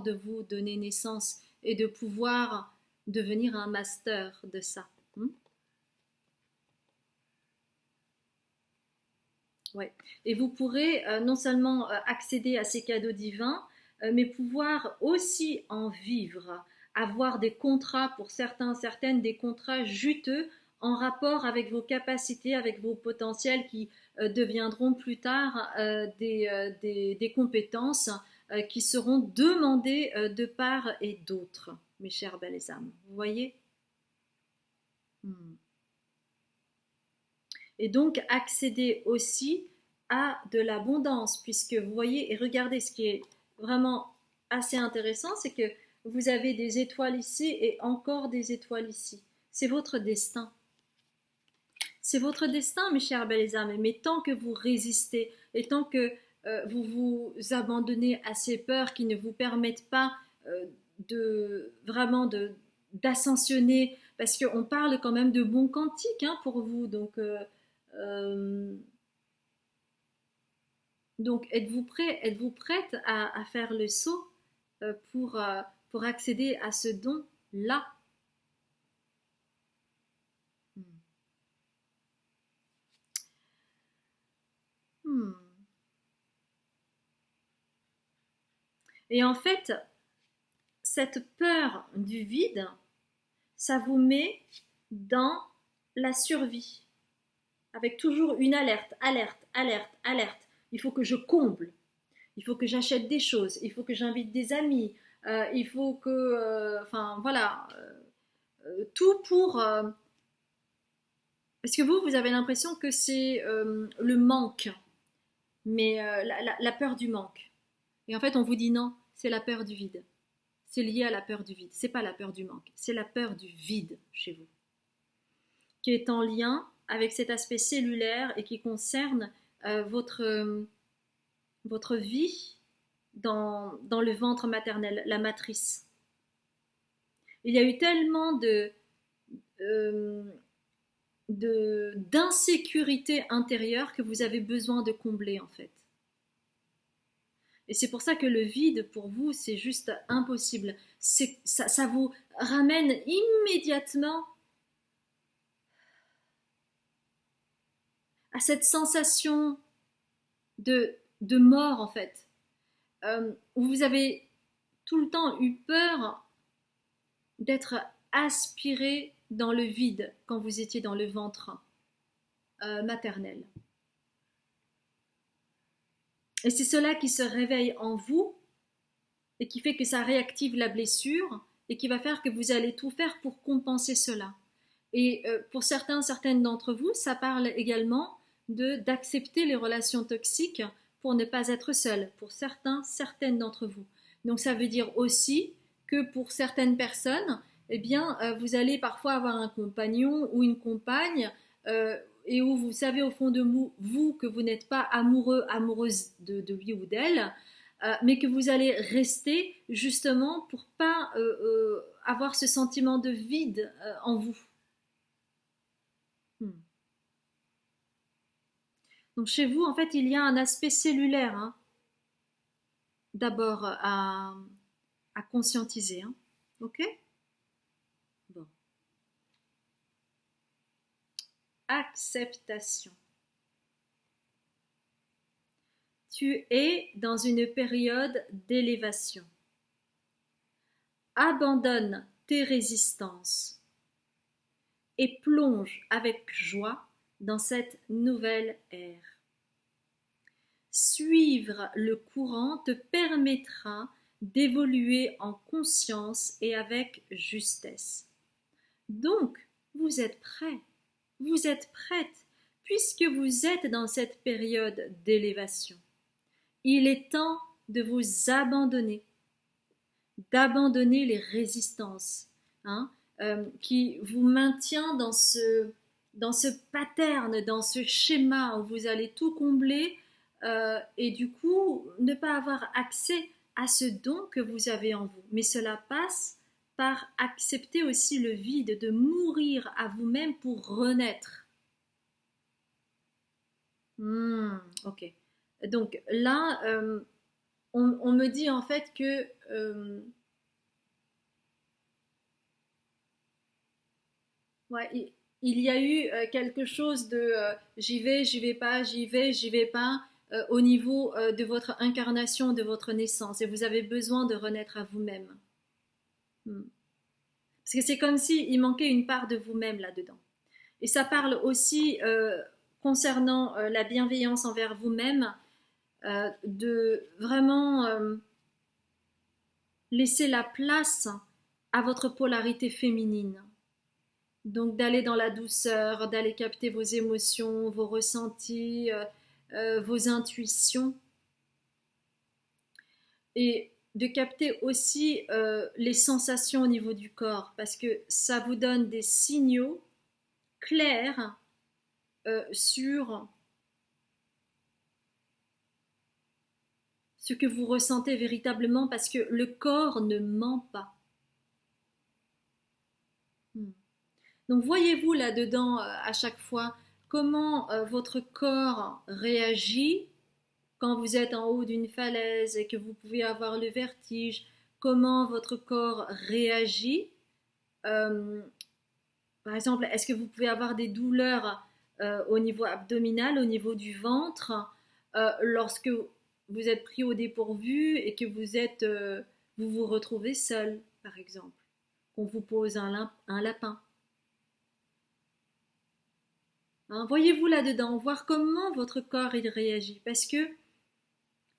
de vous donner naissance et de pouvoir devenir un master de ça. Ouais. Et vous pourrez non seulement accéder à ces cadeaux divins, mais pouvoir aussi en vivre, avoir des contrats pour certains, certaines, des contrats juteux en rapport avec vos capacités, avec vos potentiels qui deviendront plus tard des compétences qui seront demandées de part et d'autre, mes chères belles âmes. Vous voyez? Et donc accéder aussi à de l'abondance, puisque vous voyez, et regardez ce qui est vraiment assez intéressant, c'est que vous avez des étoiles ici et encore des étoiles ici. C'est votre destin. C'est votre destin, mes chères belles âmes, mais tant que vous résistez et tant que vous vous abandonnez à ces peurs qui ne vous permettent pas de vraiment d'ascensionner, parce qu'on parle quand même de bons cantiques hein, pour vous, euh, donc êtes-vous prêt, êtes-vous prête à faire le saut pour accéder à ce don-là? Hmm. Et en fait, cette peur du vide, ça vous met dans la survie, avec toujours une alerte, alerte, alerte, alerte. Il faut que je comble, il faut que j'achète des choses, il faut que j'invite des amis, il faut que, enfin voilà, tout pour... parce que vous avez l'impression que c'est le manque, mais la peur du manque. Et en fait, on vous dit non, c'est la peur du vide. C'est lié à la peur du vide. C'est pas la peur du manque, c'est la peur du vide chez vous, qui est en lien avec cet aspect cellulaire et qui concerne votre votre vie dans le ventre maternel, la matrice. Il y a eu tellement euh, d'insécurité intérieure que vous avez besoin de combler en fait. Et c'est pour ça que le vide pour vous, c'est juste impossible. Ça vous ramène immédiatement à cette sensation de mort en fait, où vous avez tout le temps eu peur d'être aspiré dans le vide quand vous étiez dans le ventre maternel. Et c'est cela qui se réveille en vous et qui fait que ça réactive la blessure et qui va faire que vous allez tout faire pour compenser cela. Et pour certaines d'entre vous, ça parle également d'accepter les relations toxiques pour ne pas être seul, pour certaines d'entre vous. Donc ça veut dire aussi que pour certaines personnes, eh bien, vous allez parfois avoir un compagnon ou une compagne et où vous savez au fond de vous que vous n'êtes pas amoureuse de lui ou d'elle, mais que vous allez rester justement pour pas avoir ce sentiment de vide en vous. Donc chez vous, en fait, il y a un aspect cellulaire, hein, d'abord à conscientiser. Hein. Ok. Bon. Acceptation. Tu es dans une période d'élévation. Abandonne tes résistances et plonge avec joie dans cette nouvelle ère. Suivre le courant te permettra d'évoluer en conscience et avec justesse. Donc, vous êtes prêt, vous êtes prête, puisque vous êtes dans cette période d'élévation. Il est temps de vous abandonner, d'abandonner les résistances, hein, qui vous maintient dans ce pattern, dans ce schéma où vous allez tout combler et du coup ne pas avoir accès à ce don que vous avez en vous. Mais cela passe par accepter aussi le vide, de mourir à vous-même pour renaître. Ok. Donc là, on me dit en fait que ouais, il y a eu quelque chose de j'y vais pas, j'y vais pas au niveau de votre incarnation, de votre naissance, et vous avez besoin de renaître à vous-même. Parce que c'est comme s'il manquait une part de vous-même là-dedans. Et ça parle aussi concernant la bienveillance envers vous-même, de vraiment laisser la place à votre polarité féminine. Donc d'aller dans la douceur, d'aller capter vos émotions, vos ressentis, vos intuitions. Et de capter aussi les sensations au niveau du corps, parce que ça vous donne des signaux clairs sur ce que vous ressentez véritablement, parce que le corps ne ment pas. Donc voyez-vous là-dedans à chaque fois comment votre corps réagit quand vous êtes en haut d'une falaise et que vous pouvez avoir le vertige, comment votre corps réagit. Par exemple, est-ce que vous pouvez avoir des douleurs au niveau abdominal, au niveau du ventre, lorsque vous êtes pris au dépourvu et que vous vous retrouvez seul, par exemple, qu'on vous pose un lapin. Hein, voyez-vous là-dedans, voir comment votre corps il réagit, parce que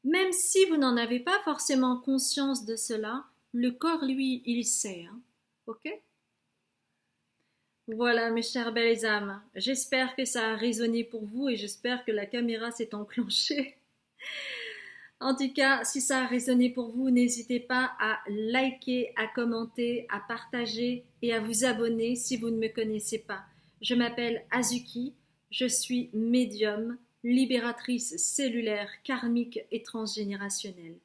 même si vous n'en avez pas forcément conscience de cela, le corps, lui, il sait. Hein, ok? Voilà, mes chères belles âmes. J'espère que ça a résonné pour vous et j'espère que la caméra s'est enclenchée. En tout cas, si ça a résonné pour vous, n'hésitez pas à liker, à commenter, à partager et à vous abonner si vous ne me connaissez pas. Je m'appelle Azuki, je suis médium libératrice cellulaire, karmique et transgénérationnelle.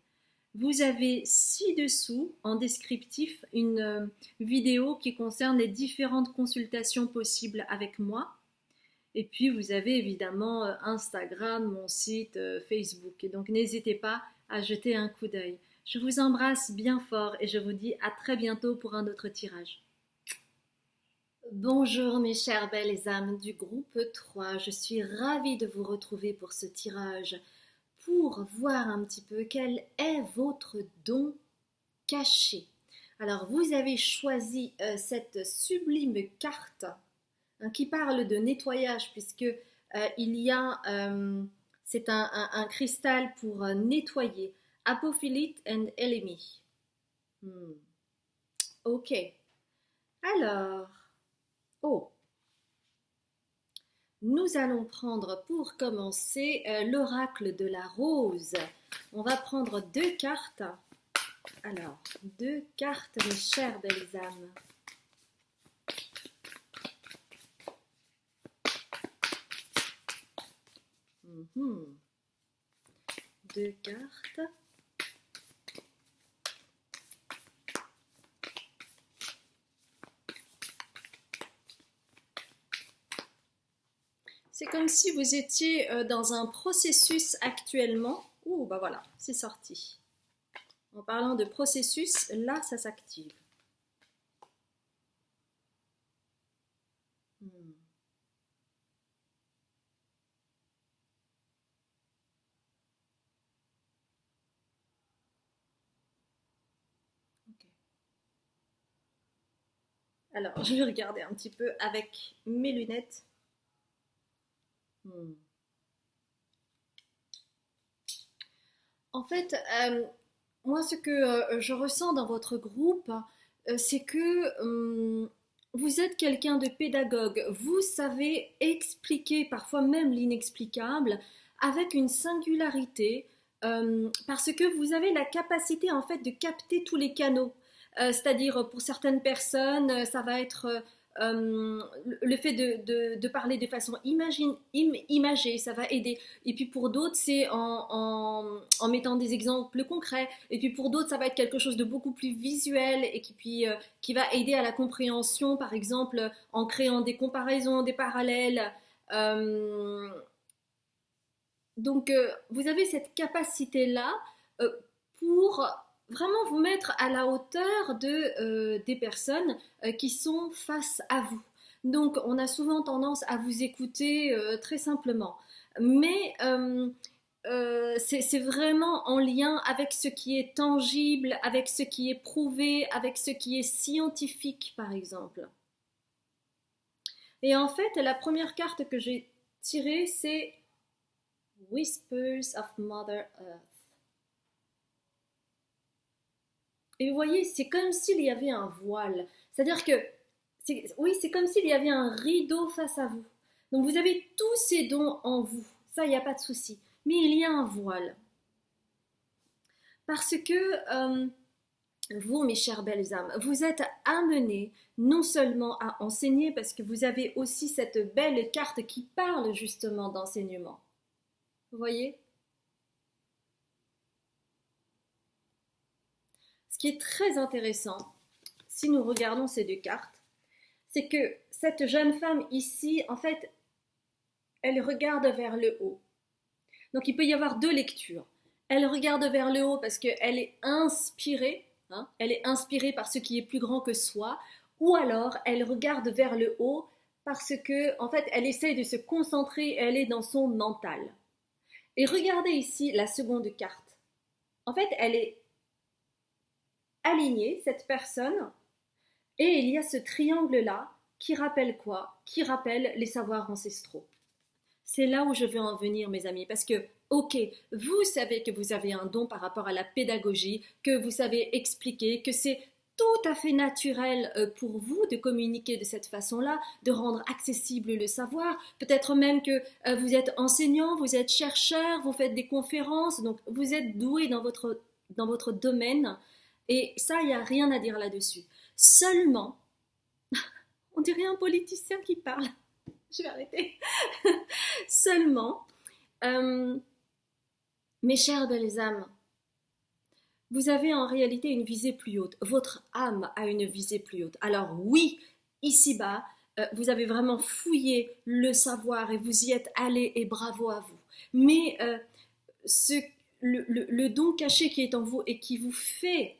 Vous avez ci-dessous, en descriptif, une vidéo qui concerne les différentes consultations possibles avec moi. Et puis, vous avez évidemment Instagram, mon site, Facebook. Et donc, n'hésitez pas à jeter un coup d'œil. Je vous embrasse bien fort et je vous dis à très bientôt pour un autre tirage. Bonjour mes chères belles âmes du groupe 3, je suis ravie de vous retrouver pour ce tirage, pour voir un petit peu quel est votre don caché. Alors vous avez choisi cette sublime carte qui parle de nettoyage puisque il y a, c'est un cristal pour nettoyer, Apophilite and Elemi. Ok, alors... Oh, nous allons prendre pour commencer l'oracle de la rose. On va prendre 2 cartes. Alors, 2 cartes, mes chères belles âmes. Mmh. 2 cartes. C'est comme si vous étiez dans un processus actuellement. Ouh, bah voilà, c'est sorti. En parlant de processus, là, ça s'active. Okay. Alors, je vais regarder un petit peu avec mes lunettes. En fait, moi, ce que je ressens dans votre groupe, c'est que vous êtes quelqu'un de pédagogue. Vous savez expliquer parfois même l'inexplicable avec une singularité, parce que vous avez la capacité en fait de capter tous les canaux. C'est-à-dire pour certaines personnes, ça va être le fait de parler de façon imagée, ça va aider. Et puis pour d'autres, c'est en mettant des exemples concrets. Et puis pour d'autres, ça va être quelque chose de beaucoup plus visuel et qui va aider à la compréhension, par exemple, en créant des comparaisons, des parallèles. Donc, vous avez cette capacité-là pour vraiment vous mettre à la hauteur des personnes qui sont face à vous. Donc, on a souvent tendance à vous écouter très simplement. Mais c'est vraiment en lien avec ce qui est tangible, avec ce qui est prouvé, avec ce qui est scientifique, par exemple. Et en fait, la première carte que j'ai tirée, c'est Whispers of Mother Earth. Et vous voyez, c'est comme s'il y avait un voile. C'est-à-dire que, oui, c'est comme s'il y avait un rideau face à vous. Donc vous avez tous ces dons en vous. Ça, il n'y a pas de souci. Mais il y a un voile. Parce que vous, mes chères belles âmes, vous êtes amenés non seulement à enseigner, parce que vous avez aussi cette belle carte qui parle justement d'enseignement. Vous voyez ? Ce qui est très intéressant, si nous regardons ces 2 cartes, c'est que cette jeune femme ici, en fait, elle regarde vers le haut. Donc il peut y avoir 2 lectures. Elle regarde vers le haut parce qu'elle est inspirée, elle est inspirée par ce qui est plus grand que soi, ou alors elle regarde vers le haut parce que, en fait, elle essaye de se concentrer, elle est dans son mental. Et regardez ici la seconde carte. En fait, elle est alignée, cette personne, et il y a ce triangle-là qui rappelle quoi? Qui rappelle les savoirs ancestraux. C'est là où je veux en venir, mes amis, parce que, ok, vous savez que vous avez un don par rapport à la pédagogie, que vous savez expliquer, que c'est tout à fait naturel pour vous de communiquer de cette façon-là, de rendre accessible le savoir. Peut-être même que vous êtes enseignant, vous êtes chercheur, vous faites des conférences, donc vous êtes doué dans votre domaine. Et ça, il n'y a rien à dire là-dessus. Seulement, on dirait un politicien qui parle. Je vais arrêter. Seulement, Euh, Mes chères belles âmes, vous avez en réalité une visée plus haute. Votre âme a une visée plus haute. Alors oui, ici-bas, vous avez vraiment fouillé le savoir et vous y êtes allé et bravo à vous. Mais ce, le don caché qui est en vous et qui vous fait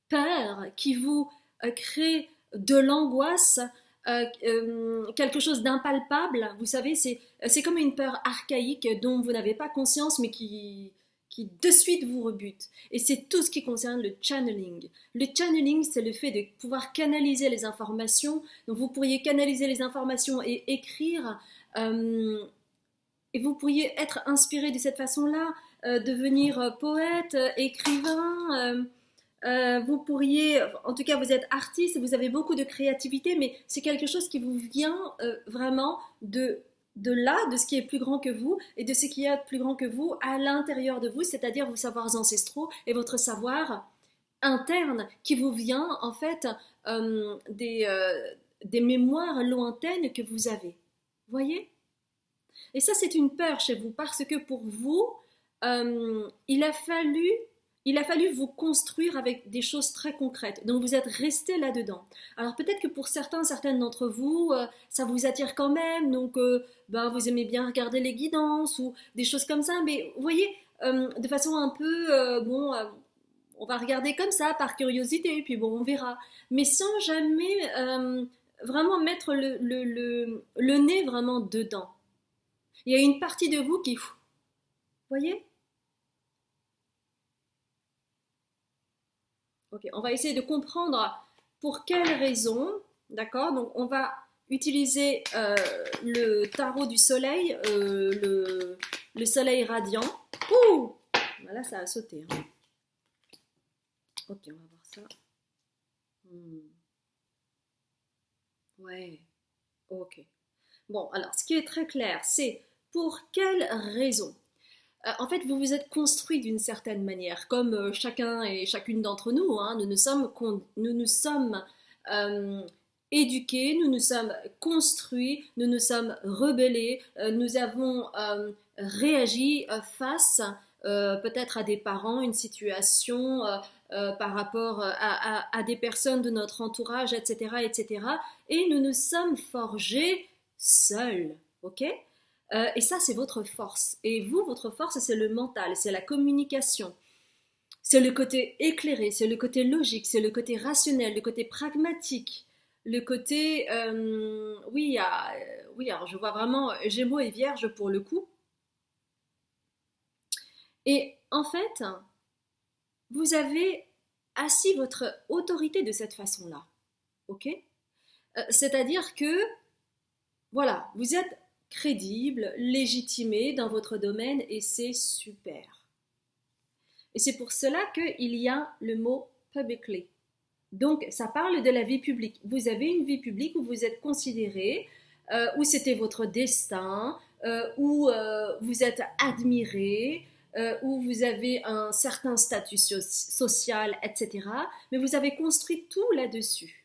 peur, qui vous crée de l'angoisse, quelque chose d'impalpable, vous savez, c'est comme une peur archaïque dont vous n'avez pas conscience, mais qui de suite vous rebute. Et c'est tout ce qui concerne le channeling. Le channeling, c'est le fait de pouvoir canaliser les informations. Donc vous pourriez canaliser les informations et écrire, et vous pourriez être inspiré de cette façon-là, devenir poète, écrivain. Vous pourriez, en tout cas vous êtes artiste, vous avez beaucoup de créativité, mais c'est quelque chose qui vous vient vraiment de là, de ce qui est plus grand que vous et de ce qui est plus grand que vous à l'intérieur de vous, c'est-à-dire vos savoirs ancestraux et votre savoir interne qui vous vient en fait des mémoires lointaines que vous avez. Voyez? Et ça, c'est une peur chez vous parce que pour vous, il a fallu vous construire avec des choses très concrètes. Donc vous êtes resté là-dedans. Alors peut-être que pour certains, certaines d'entre vous, ça vous attire quand même. Donc ben, vous aimez bien regarder les guidances ou des choses comme ça. Mais vous voyez, de façon un peu, bon, on va regarder comme ça par curiosité. Puis bon, on verra. Mais sans jamais vraiment mettre le nez vraiment dedans. Il y a une partie de vous qui, vous voyez? Ok, on va essayer de comprendre pour quelles raisons, d'accord? Donc on va utiliser le tarot du soleil, le soleil radiant. Ouh! Voilà, ça a sauté, hein. Ok, on va voir ça. Ouais, ok. Bon, alors ce qui est très clair, c'est pour quelles raisons? En fait, vous vous êtes construit d'une certaine manière, comme chacun et chacune d'entre nous, hein. Nous nous sommes euh, éduqués, nous nous sommes construits, nous nous sommes rebellés, nous avons réagi face peut-être à des parents, une situation par rapport à des personnes de notre entourage, etc., etc. Et nous nous sommes forgés seuls, ok? Et ça, c'est votre force. Et vous, votre force, c'est le mental, c'est la communication. C'est le côté éclairé, c'est le côté logique, c'est le côté rationnel, le côté pragmatique, le côté... oui, oui, alors je vois vraiment Gémeaux et Vierge pour le coup. Et en fait, vous avez assis votre autorité de cette façon-là. Ok? C'est-à-dire que, voilà, vous êtes crédible, légitimé dans votre domaine et c'est super. Et c'est pour cela qu'il y a le mot publicly. Donc, ça parle de la vie publique. Vous avez une vie publique où vous êtes considéré, où c'était votre destin, où vous êtes admiré, où vous avez un certain statut social, etc. Mais vous avez construit tout là-dessus.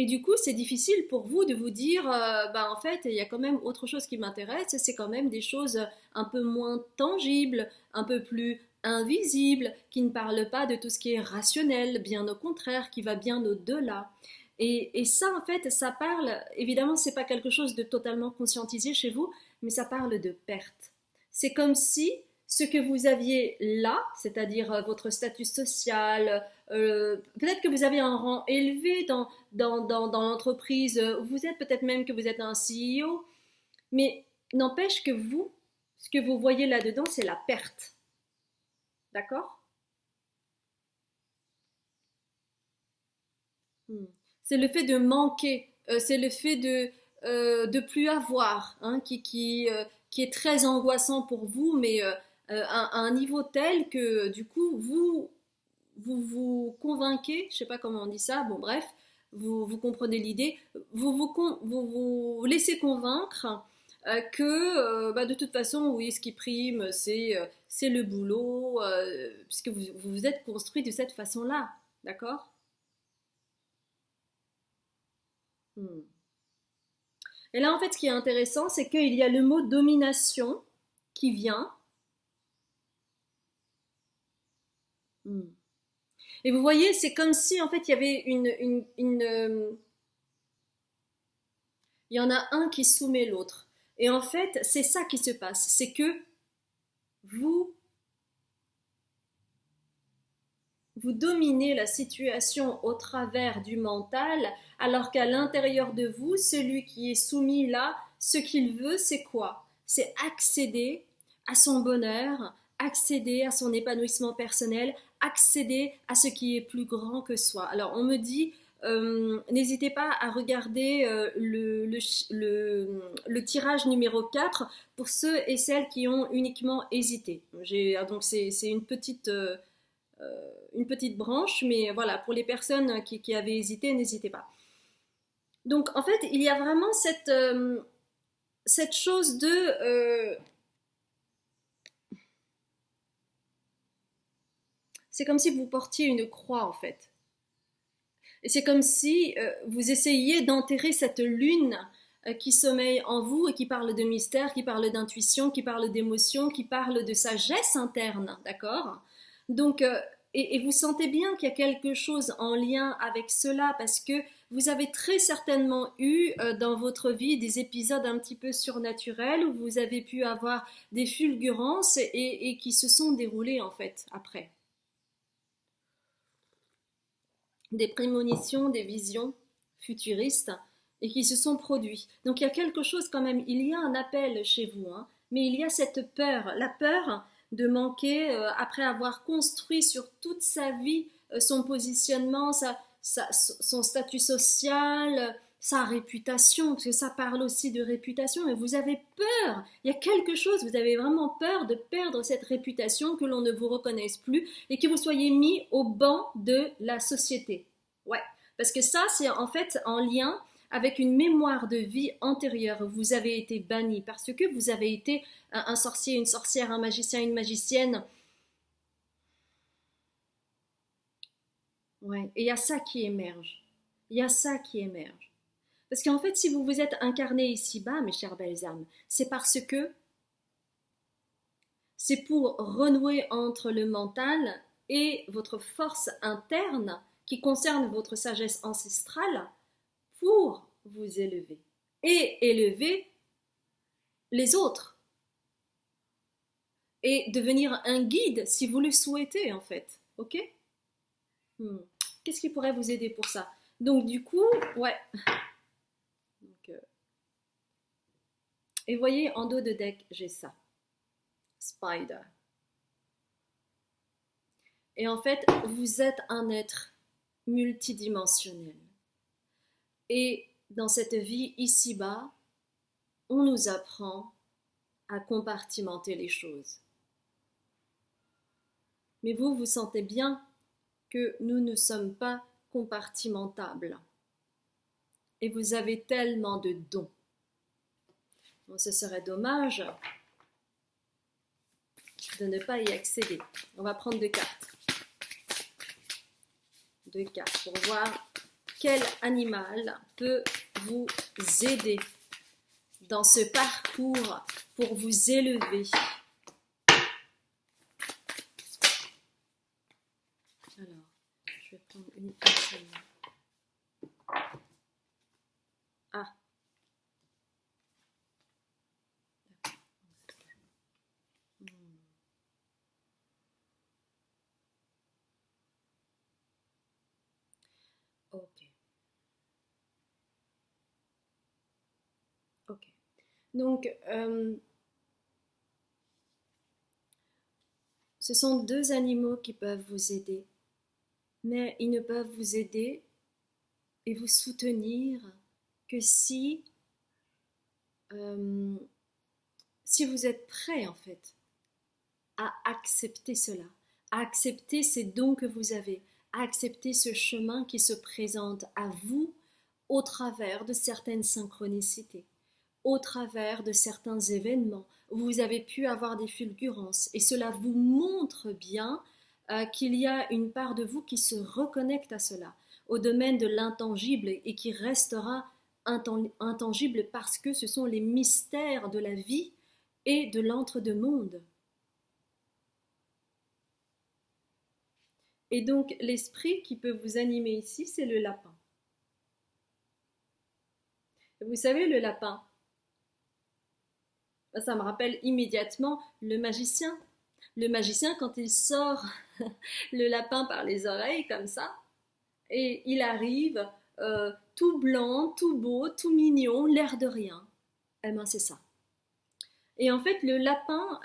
Et du coup, c'est difficile pour vous de vous dire, bah, en fait, il y a quand même autre chose qui m'intéresse, c'est quand même des choses un peu moins tangibles, un peu plus invisibles, qui ne parlent pas de tout ce qui est rationnel, bien au contraire, qui va bien au-delà. Et ça, en fait, ça parle, évidemment, c'est pas quelque chose de totalement conscientisé chez vous, mais ça parle de perte. C'est comme si ce que vous aviez là, c'est-à-dire votre statut social, peut-être que vous avez un rang élevé dans l'entreprise, vous êtes peut-être même que vous êtes un CEO, mais n'empêche que vous, ce que vous voyez là-dedans, c'est la perte. D'accord? Hmm. C'est le fait de manquer, c'est le fait de plus avoir, hein, qui est très angoissant pour vous, mais à un niveau tel que du coup, vous convainquez, je sais pas comment on dit ça, bon bref, vous comprenez l'idée, vous laissez convaincre que bah, de toute façon, oui, ce qui prime, c'est le boulot, puisque vous vous êtes construit de cette façon-là, d'accord? Hmm. Et là, en fait, ce qui est intéressant, c'est qu'il y a le mot domination qui vient. Et vous voyez, c'est comme si, en fait, il y avait il y en a un qui soumet l'autre. Et en fait, c'est ça qui se passe. C'est que vous, vous dominez la situation au travers du mental, alors qu'à l'intérieur de vous, celui qui est soumis là, ce qu'il veut, c'est quoi? C'est accéder à son bonheur, accéder à son épanouissement personnel, accéder à ce qui est plus grand que soi. Alors on me dit, n'hésitez pas à regarder le tirage numéro 4 pour ceux et celles qui ont uniquement hésité. Donc c'est une petite branche, mais voilà, pour les personnes qui avaient hésité, n'hésitez pas. Donc en fait, il y a vraiment cette chose de... c'est comme si vous portiez une croix en fait. Et c'est comme si vous essayiez d'enterrer cette lune qui sommeille en vous et qui parle de mystère, qui parle d'intuition, qui parle d'émotion, qui parle de sagesse interne, d'accord? Donc, et vous sentez bien qu'il y a quelque chose en lien avec cela parce que vous avez très certainement eu dans votre vie des épisodes un petit peu surnaturels où vous avez pu avoir des fulgurances et qui se sont déroulées en fait après. Des prémonitions, des visions futuristes et qui se sont produits. Donc il y a quelque chose quand même, il y a un appel chez vous, hein, mais il y a cette peur, la peur de manquer après avoir construit sur toute sa vie son positionnement, son statut social, sa réputation, parce que ça parle aussi de réputation, mais vous avez peur, il y a quelque chose, vous avez vraiment peur de perdre cette réputation, que l'on ne vous reconnaisse plus et que vous soyez mis au banc de la société. Ouais, parce que ça, c'est en fait en lien avec une mémoire de vie antérieure. Vous avez été banni parce que vous avez été un sorcier, une sorcière, un magicien, une magicienne. Ouais, et il y a ça qui émerge. Il y a ça qui émerge. Parce qu'en fait, si vous vous êtes incarné ici-bas, mes chères belles âmes, c'est parce que c'est pour renouer entre le mental et votre force interne qui concerne votre sagesse ancestrale pour vous élever et élever les autres et devenir un guide si vous le souhaitez en fait. Ok? Qu'est-ce qui pourrait vous aider pour ça? Donc du coup, ouais. Donc, et voyez, en dos de deck, j'ai ça. Spider. Et en fait, vous êtes un être multidimensionnel. Et dans cette vie ici-bas, on nous apprend à compartimenter les choses. Mais vous, vous sentez bien que nous ne sommes pas compartimentables. Et vous avez tellement de dons. Bon, ce serait dommage de ne pas y accéder. On va prendre 2 cartes. 2 cartes pour voir quel animal peut vous aider dans ce parcours pour vous élever. Alors, je vais prendre une personne. Ah. Ok. Ok. Donc, ce sont 2 animaux qui peuvent vous aider, mais ils ne peuvent vous aider et vous soutenir que si vous êtes prêt en fait à accepter cela, à accepter ces dons que vous avez, à accepter ce chemin qui se présente à vous au travers de certaines synchronicités, au travers de certains événements où vous avez pu avoir des fulgurances et cela vous montre bien qu'il y a une part de vous qui se reconnecte à cela, au domaine de l'intangible et qui restera intangibles parce que ce sont les mystères de la vie et de l'entre-deux-mondes. Et donc l'esprit qui peut vous animer ici, c'est le lapin. Vous savez, le lapin, ça me rappelle immédiatement le magicien. Le magicien, quand il sort le lapin par les oreilles comme ça, et il arrive tout blanc, tout beau, tout mignon, l'air de rien. Eh bien, c'est ça. Et en fait, le lapin,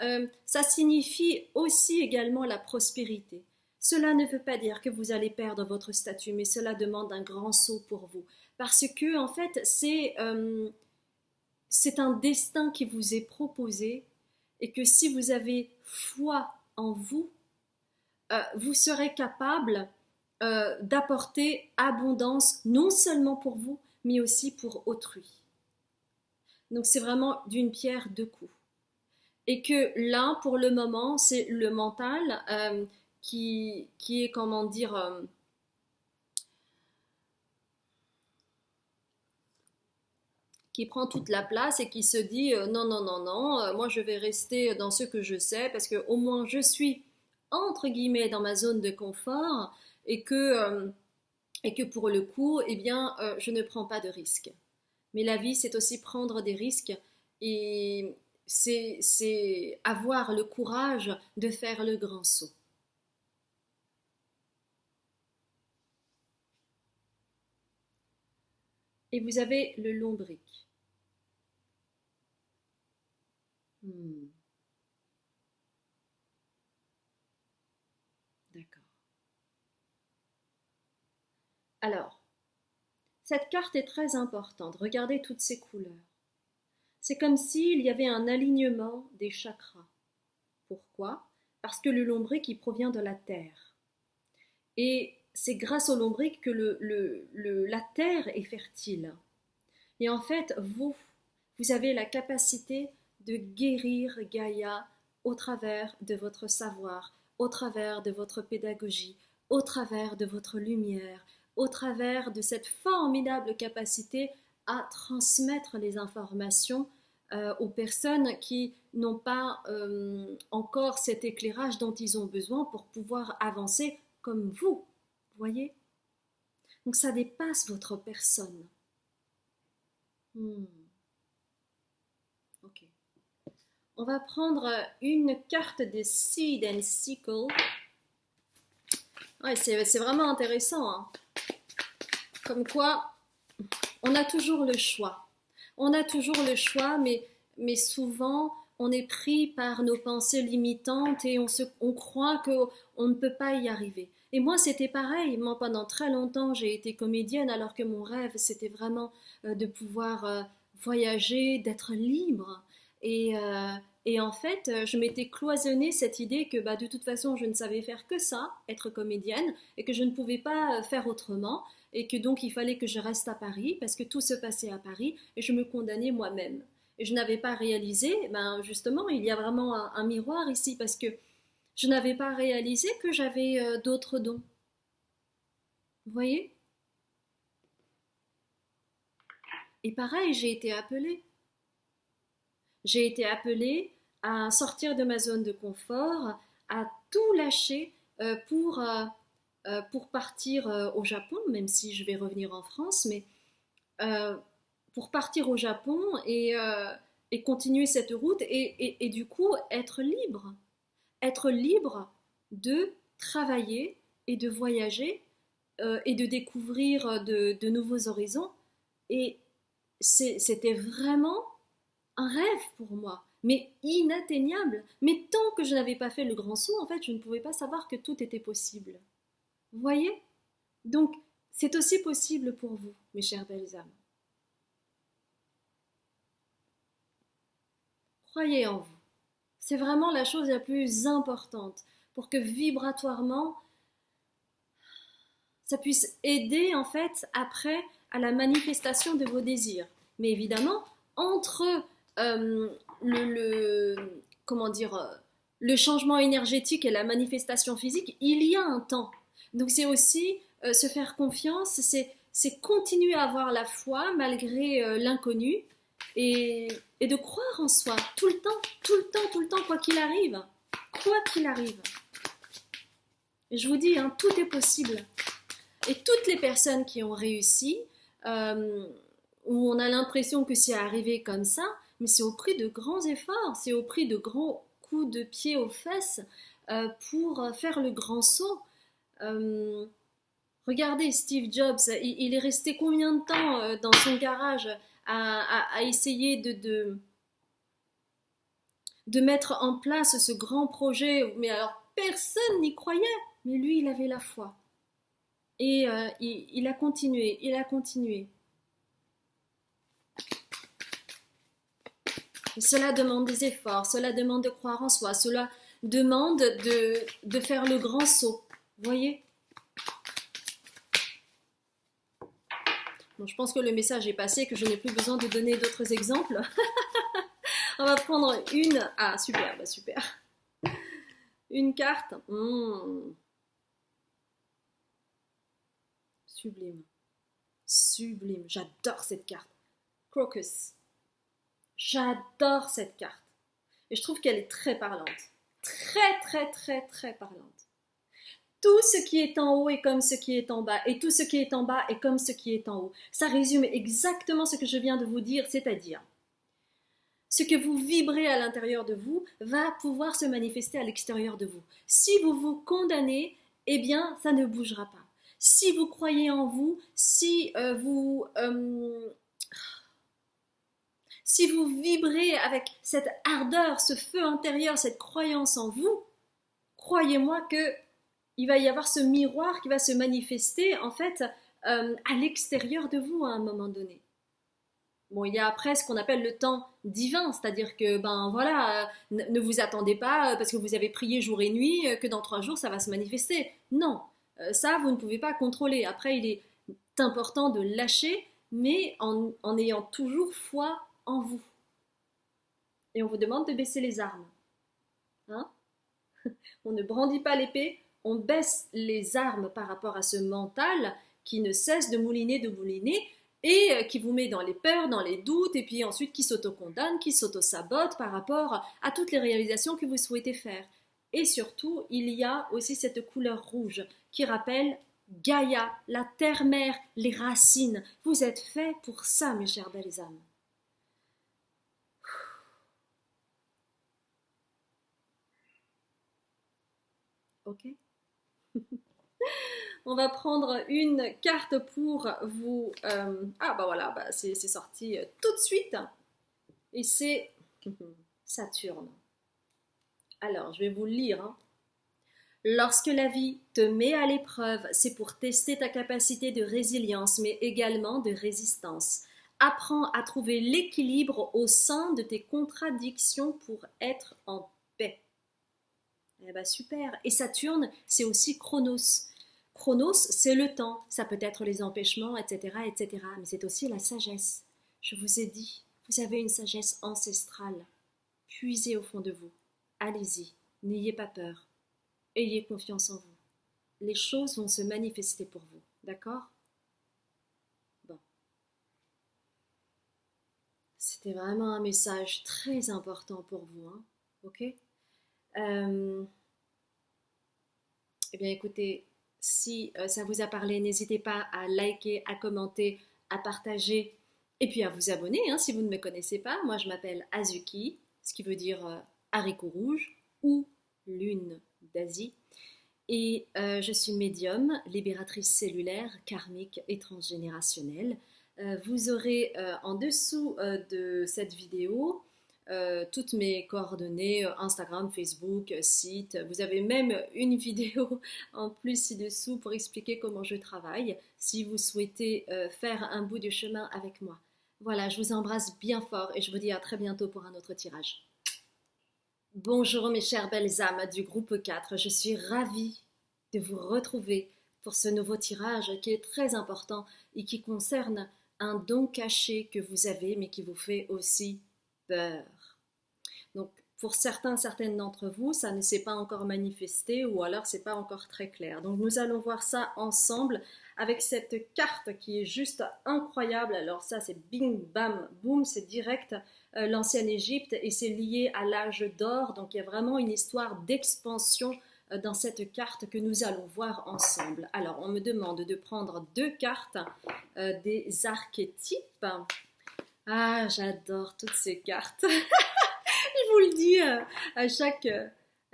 ça signifie aussi également la prospérité. Cela ne veut pas dire que vous allez perdre votre statut, mais cela demande un grand saut pour vous. Parce que, en fait, c'est un destin qui vous est proposé et que si vous avez foi en vous, vous serez capable d'apporter abondance non seulement pour vous, mais aussi pour autrui. Donc c'est vraiment d'une pierre deux coups. Et que là, pour le moment, c'est le mental qui est, comment dire, qui prend toute la place et qui se dit non, non, non, non, moi je vais rester dans ce que je sais parce que au moins je suis entre guillemets dans ma zone de confort et que pour le coup, eh bien, je ne prends pas de risques. Mais la vie, c'est aussi prendre des risques et c'est avoir le courage de faire le grand saut. Et vous avez le lombric. D'accord. Alors, cette carte est très importante. Regardez toutes ces couleurs. C'est comme s'il y avait un alignement des chakras. Pourquoi? Parce que le lombric, il provient de la terre. Et c'est grâce au lombric que la terre est fertile. Et en fait, vous avez la capacité de guérir Gaïa au travers de votre savoir, au travers de votre pédagogie, au travers de votre lumière, au travers de cette formidable capacité à transmettre les informations aux personnes qui n'ont pas encore cet éclairage dont ils ont besoin pour pouvoir avancer comme vous, voyez? Donc ça dépasse votre personne. Ok. On va prendre une carte des Seed and Sickle. Ouais, c'est vraiment intéressant, hein. Comme quoi, on a toujours le choix. On a toujours le choix, mais souvent, on est pris par nos pensées limitantes et on croit qu'on ne peut pas y arriver. Et moi, c'était pareil. Moi, pendant très longtemps, j'ai été comédienne alors que mon rêve, c'était vraiment de pouvoir voyager, d'être libre. Et en fait, je m'étais cloisonnée cette idée que de toute façon, je ne savais faire que ça, être comédienne, et que je ne pouvais pas faire autrement, et que donc il fallait que je reste à Paris, parce que tout se passait à Paris, et je me condamnais moi-même. Et je n'avais pas réalisé, justement, il y a vraiment un miroir ici, parce que je n'avais pas réalisé que j'avais d'autres dons. Vous voyez? Et pareil, j'ai été appelée. J'ai été appelée à sortir de ma zone de confort, à tout lâcher pour partir au Japon, même si je vais revenir en France, mais pour partir au Japon et continuer cette route et du coup être libre. Être libre de travailler et de voyager et de découvrir de nouveaux horizons. Et c'était vraiment un rêve pour moi, mais inatteignable. Mais tant que je n'avais pas fait le grand saut, en fait, je ne pouvais pas savoir que tout était possible. Vous voyez? Donc, c'est aussi possible pour vous, mes chères belles âmes. Croyez en vous. C'est vraiment la chose la plus importante pour que vibratoirement, ça puisse aider en fait après à la manifestation de vos désirs. Mais évidemment, entre le changement énergétique et la manifestation physique, il y a un temps. Donc c'est aussi se faire confiance, c'est continuer à avoir la foi malgré l'inconnu et, et de croire en soi tout le temps, tout le temps, tout le temps, quoi qu'il arrive. Quoi qu'il arrive. Et je vous dis, hein, tout est possible. Et toutes les personnes qui ont réussi, où on a l'impression que c'est arrivé comme ça, mais c'est au prix de grands efforts, c'est au prix de grands coups de pied aux fesses pour faire le grand saut. Regardez Steve Jobs, il est resté combien de temps dans son garage à essayer de mettre en place ce grand projet, mais alors personne n'y croyait, mais lui il avait la foi. Et il a continué, il a continué. Et cela demande des efforts, cela demande de croire en soi, cela demande de faire le grand saut. Vous voyez? Bon, je pense que le message est passé, que je n'ai plus besoin de donner d'autres exemples. On va prendre une. Ah, super, bah super. Une carte. Sublime. Sublime. J'adore cette carte. Crocus. J'adore cette carte. Et je trouve qu'elle est très parlante. Très, très, très, très parlante. Tout ce qui est en haut est comme ce qui est en bas. Et tout ce qui est en bas est comme ce qui est en haut. Ça résume exactement ce que je viens de vous dire, c'est-à-dire ce que vous vibrez à l'intérieur de vous va pouvoir se manifester à l'extérieur de vous. Si vous vous condamnez, eh bien, ça ne bougera pas. Si vous croyez en vous, si vous vibrez avec cette ardeur, ce feu intérieur, cette croyance en vous, croyez-moi que il va y avoir ce miroir qui va se manifester en fait à l'extérieur de vous à un moment donné. Bon, il y a après ce qu'on appelle le temps divin, c'est-à-dire que ben voilà, ne vous attendez pas parce que vous avez prié jour et nuit que dans 3 jours ça va se manifester. Non, ça vous ne pouvez pas contrôler. Après, il est important de lâcher, mais en ayant toujours foi en vous. Et on vous demande de baisser les armes. Hein? On ne brandit pas l'épée, on baisse les armes par rapport à ce mental qui ne cesse de mouliner, et qui vous met dans les peurs, dans les doutes, et puis ensuite qui s'auto-condamne, qui s'auto-sabote par rapport à toutes les réalisations que vous souhaitez faire. Et surtout, il y a aussi cette couleur rouge qui rappelle Gaïa, la terre-mère, les racines. Vous êtes faits pour ça, mes chères belles âmes. Ok. On va prendre une carte pour vous... Ah bah voilà, bah c'est sorti tout de suite. Et c'est Saturne. Alors, je vais vous le lire. Hein. Lorsque la vie te met à l'épreuve, c'est pour tester ta capacité de résilience, mais également de résistance. Apprends à trouver l'équilibre au sein de tes contradictions pour être en paix. Eh ben super. Et Saturne, c'est aussi Chronos. Chronos, c'est le temps. Ça peut être les empêchements, etc., etc. Mais c'est aussi la sagesse. Je vous ai dit, vous avez une sagesse ancestrale. Puisez au fond de vous. Allez-y. N'ayez pas peur. Ayez confiance en vous. Les choses vont se manifester pour vous. D'accord? Bon. C'était vraiment un message très important pour vous. Hein? Ok? Eh bien écoutez, si ça vous a parlé, n'hésitez pas à liker, à commenter, à partager et puis à vous abonner hein, si vous ne me connaissez pas. Moi je m'appelle Azuki, ce qui veut dire haricot rouge ou lune d'Asie. Et je suis médium, libératrice cellulaire, karmique et transgénérationnelle. Vous aurez en dessous de cette vidéo toutes mes coordonnées, Instagram, Facebook, site. Vous avez même une vidéo en plus ci-dessous pour expliquer comment je travaille si vous souhaitez faire un bout de chemin avec moi. Voilà, je vous embrasse bien fort et je vous dis à très bientôt pour un autre tirage. Bonjour mes chères belles âmes du groupe 4, je suis ravie de vous retrouver pour ce nouveau tirage qui est très important et qui concerne un don caché que vous avez mais qui vous fait aussi peur. Donc Pour certains, certaines d'entre vous, ça ne s'est pas encore manifesté ou alors c'est pas encore très clair. Donc nous allons voir ça ensemble avec cette carte qui est juste incroyable. Alors ça c'est bing bam boum, c'est direct l'ancienne Égypte et c'est lié à l'âge d'or. Donc il y a vraiment une histoire d'expansion dans cette carte que nous allons voir ensemble. Alors on me demande de prendre deux cartes des archétypes. Ah, j'adore toutes ces cartes. Je vous le dis à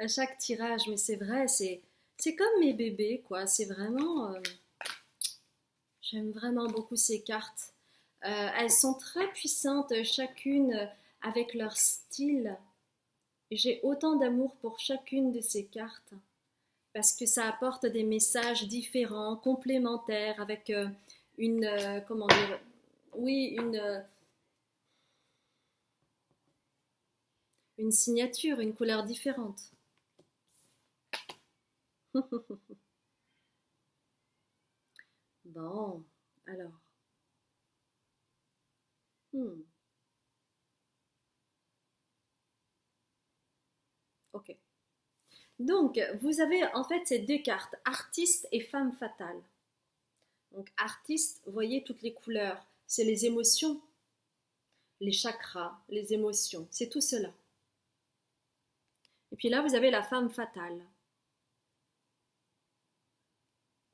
chaque tirage, mais c'est vrai, c'est comme mes bébés, quoi. C'est vraiment, j'aime vraiment beaucoup ces cartes. Elles sont très puissantes, chacune avec leur style. J'ai autant d'amour pour chacune de ces cartes parce que ça apporte des messages différents, complémentaires, avec comment dire, oui, une signature, une couleur différente. Bon, alors. Ok. Donc, vous avez en fait ces deux cartes, artiste et femme fatale. Donc, artiste, vous voyez toutes les couleurs, c'est les émotions, les chakras, les émotions, c'est tout cela. Et puis là, vous avez la femme fatale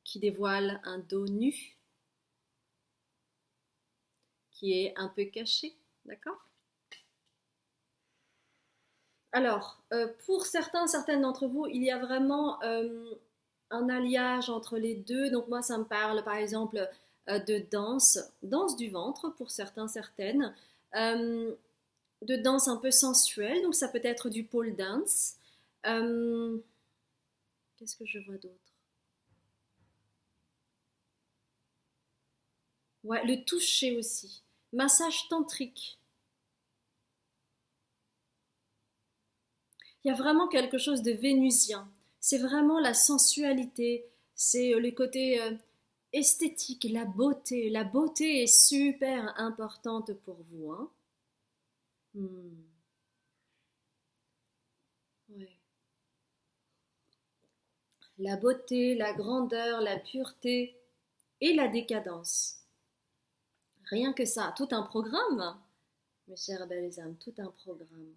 qui dévoile un dos nu, qui est un peu caché, d'accord? Alors, pour certaines d'entre vous, il y a vraiment un alliage entre les deux. Donc moi, ça me parle par exemple de danse du ventre pour certains, certaines, de danse un peu sensuelle. Donc ça peut être du pole dance. Qu'est-ce que je vois d'autre? Ouais, le toucher aussi. Massage tantrique. Il y a vraiment quelque chose de vénusien. C'est vraiment la sensualité, c'est le côté esthétique, la beauté. La beauté est super importante pour vous. Hein. Ouais. La beauté, la grandeur, la pureté et la décadence. Rien que ça, tout un programme, mes chères belles âmes, tout un programme.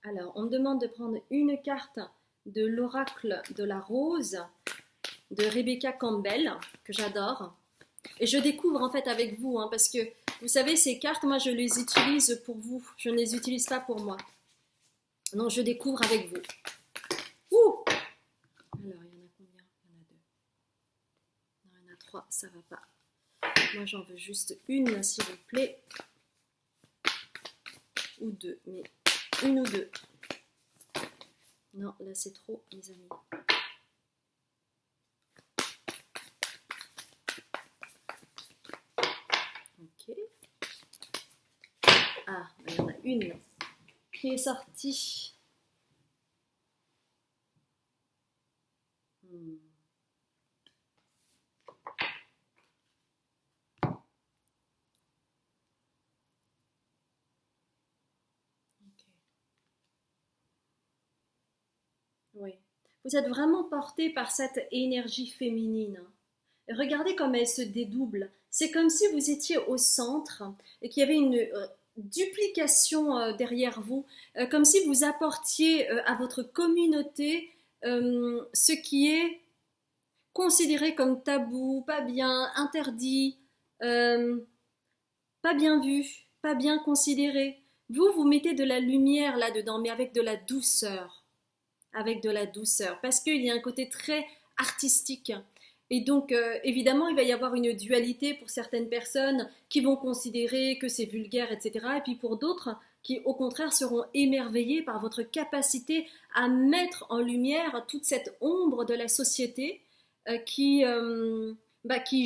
Alors, on me demande de prendre une carte de l'oracle de la rose de Rebecca Campbell, que j'adore. Et je découvre en fait avec vous, hein, parce que vous savez, ces cartes, moi je les utilise pour vous, je ne les utilise pas pour moi. Donc je découvre avec vous. Ouh! Alors, il y en a combien? Il y en a deux. Non, il y en a trois, ça va pas. Moi j'en veux juste une, s'il vous plaît. Ou deux, mais une ou deux. Non, là c'est trop, les amis. Ok. Ah, il y en a une qui est sortie. Oui. Vous êtes vraiment porté par cette énergie féminine. Et regardez comme elle se dédouble. C'est comme si vous étiez au centre et qu'il y avait une duplication derrière vous, comme si vous apportiez à votre communauté ce qui est considéré comme tabou, pas bien, interdit, euh, pas bien vu, pas bien considéré. Vous, vous mettez de la lumière là-dedans, mais avec de la douceur. Avec de la douceur, parce qu'il y a un côté très artistique. Et donc, évidemment, il va y avoir une dualité pour certaines personnes qui vont considérer que c'est vulgaire, etc. Et puis pour d'autres qui, au contraire, seront émerveillés par votre capacité à mettre en lumière toute cette ombre de la société qui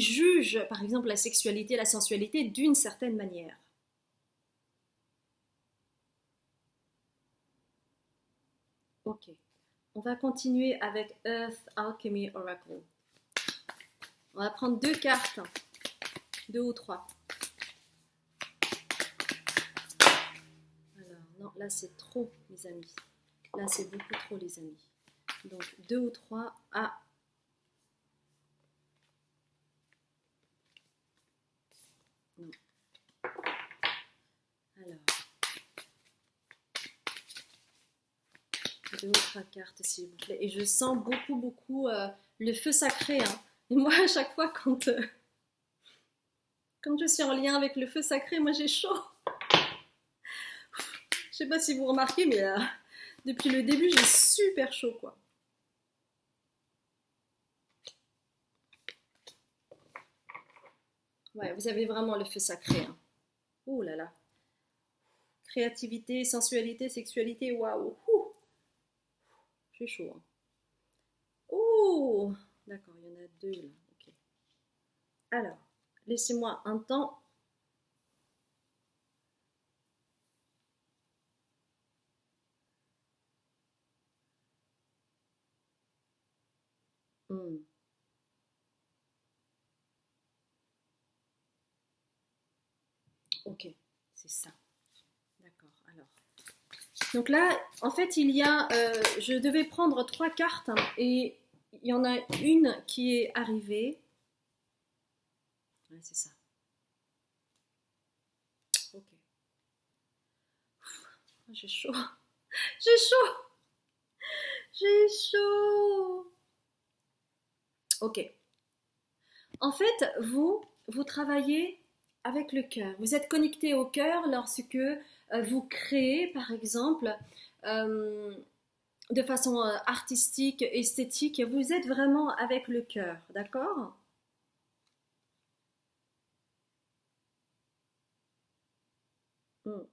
juge, par exemple, la sexualité, la sensualité d'une certaine manière. Ok. On va continuer avec Earth Alchemy Oracle. On va prendre deux cartes, deux ou trois. Alors, là c'est trop, mes amis. Là c'est beaucoup trop, les amis. Donc 2 ou 3. Ah, non. Alors, 2 ou 3 cartes, s'il vous plaît. Et je sens beaucoup le feu sacré. Hein. Et moi, à chaque fois, quand je suis en lien avec le feu sacré, moi j'ai chaud. Je sais pas si vous remarquez, mais depuis le début, j'ai super chaud, quoi. Ouais, vous avez vraiment le feu sacré. Hein. Oh là là. Créativité, sensualité, sexualité, waouh. J'ai chaud. Hein. Oh, d'accord, il y en a 2 là. Ok. Alors, laissez-moi un temps. Hmm. Ok, c'est ça. D'accord, alors. Donc là, en fait, je devais prendre 3 cartes hein, et il y en a une qui est arrivée. Ouais, c'est ça. Ok. J'ai chaud. J'ai chaud. J'ai chaud. Ok. En fait, vous travaillez avec le cœur. Vous êtes connecté au cœur lorsque vous créez, par exemple, euh, de façon artistique, esthétique. Vous êtes vraiment avec le cœur, d'accord? Mm.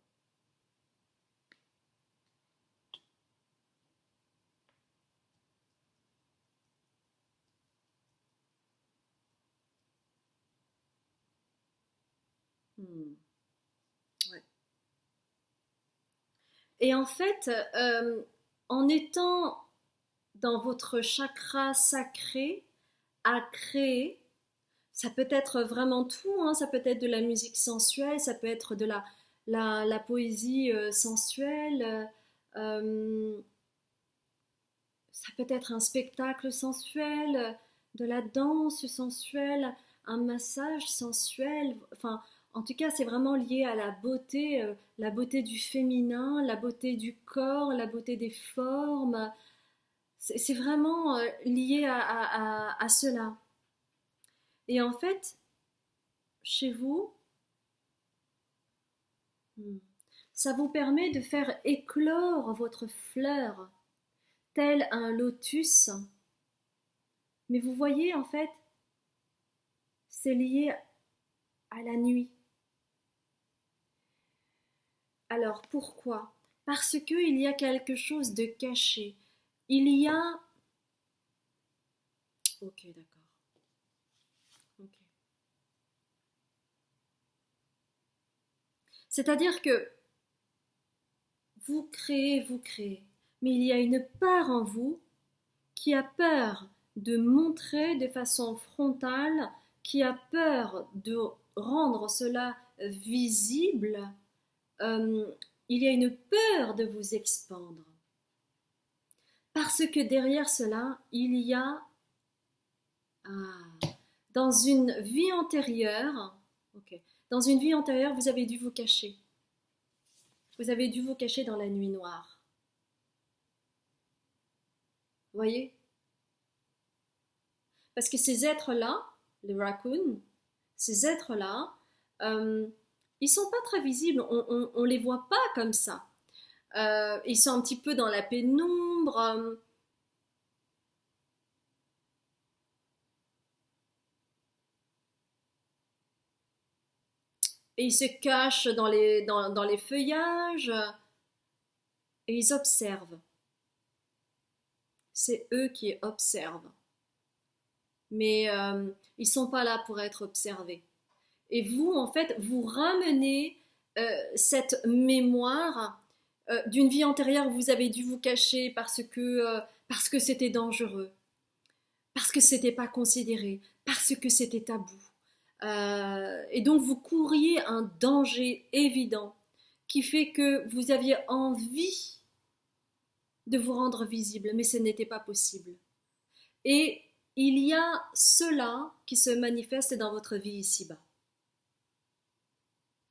Mm. Ouais. Et en fait, en étant dans votre chakra sacré à créer, ça peut être vraiment tout, hein, ça peut être de la musique sensuelle, ça peut être de la poésie sensuelle, euh, ça peut être un spectacle sensuel, de la danse sensuelle, un massage sensuel. Enfin, en tout cas, c'est vraiment lié à la beauté du féminin, la beauté du corps, la beauté des formes. C'est vraiment lié à cela. Et en fait, chez vous, hmm, ça vous permet de faire éclore votre fleur, tel un lotus. Mais vous voyez, en fait, c'est lié à la nuit. Alors pourquoi? Parce qu'il y a quelque chose de caché. Il y a... Ok, d'accord. Ok. C'est-à-dire que vous créez, mais il y a une part en vous qui a peur de montrer de façon frontale, qui a peur de rendre cela visible. Euh, il y a une peur de vous expandre. Parce que derrière cela, il y a, dans une vie antérieure, ok, dans une vie antérieure, vous avez dû vous cacher. Vous avez dû vous cacher dans la nuit noire. Vous voyez? Parce que ces êtres-là, les raccoons, ces êtres-là, euh, ils sont pas très visibles, on les voit pas comme ça. Ils sont un petit peu dans la pénombre. Et ils se cachent dans les feuillages et ils observent. C'est eux qui observent. Mais ils sont pas là pour être observés. Et vous, en fait, vous ramenez cette mémoire d'une vie antérieure où vous avez dû vous cacher parce que c'était dangereux, parce que c'était pas considéré, parce que c'était tabou. Et donc vous couriez un danger évident. qui fait que vous aviez envie de vous rendre visible, mais ce n'était pas possible. Et il y a cela qui se manifeste dans votre vie ici-bas.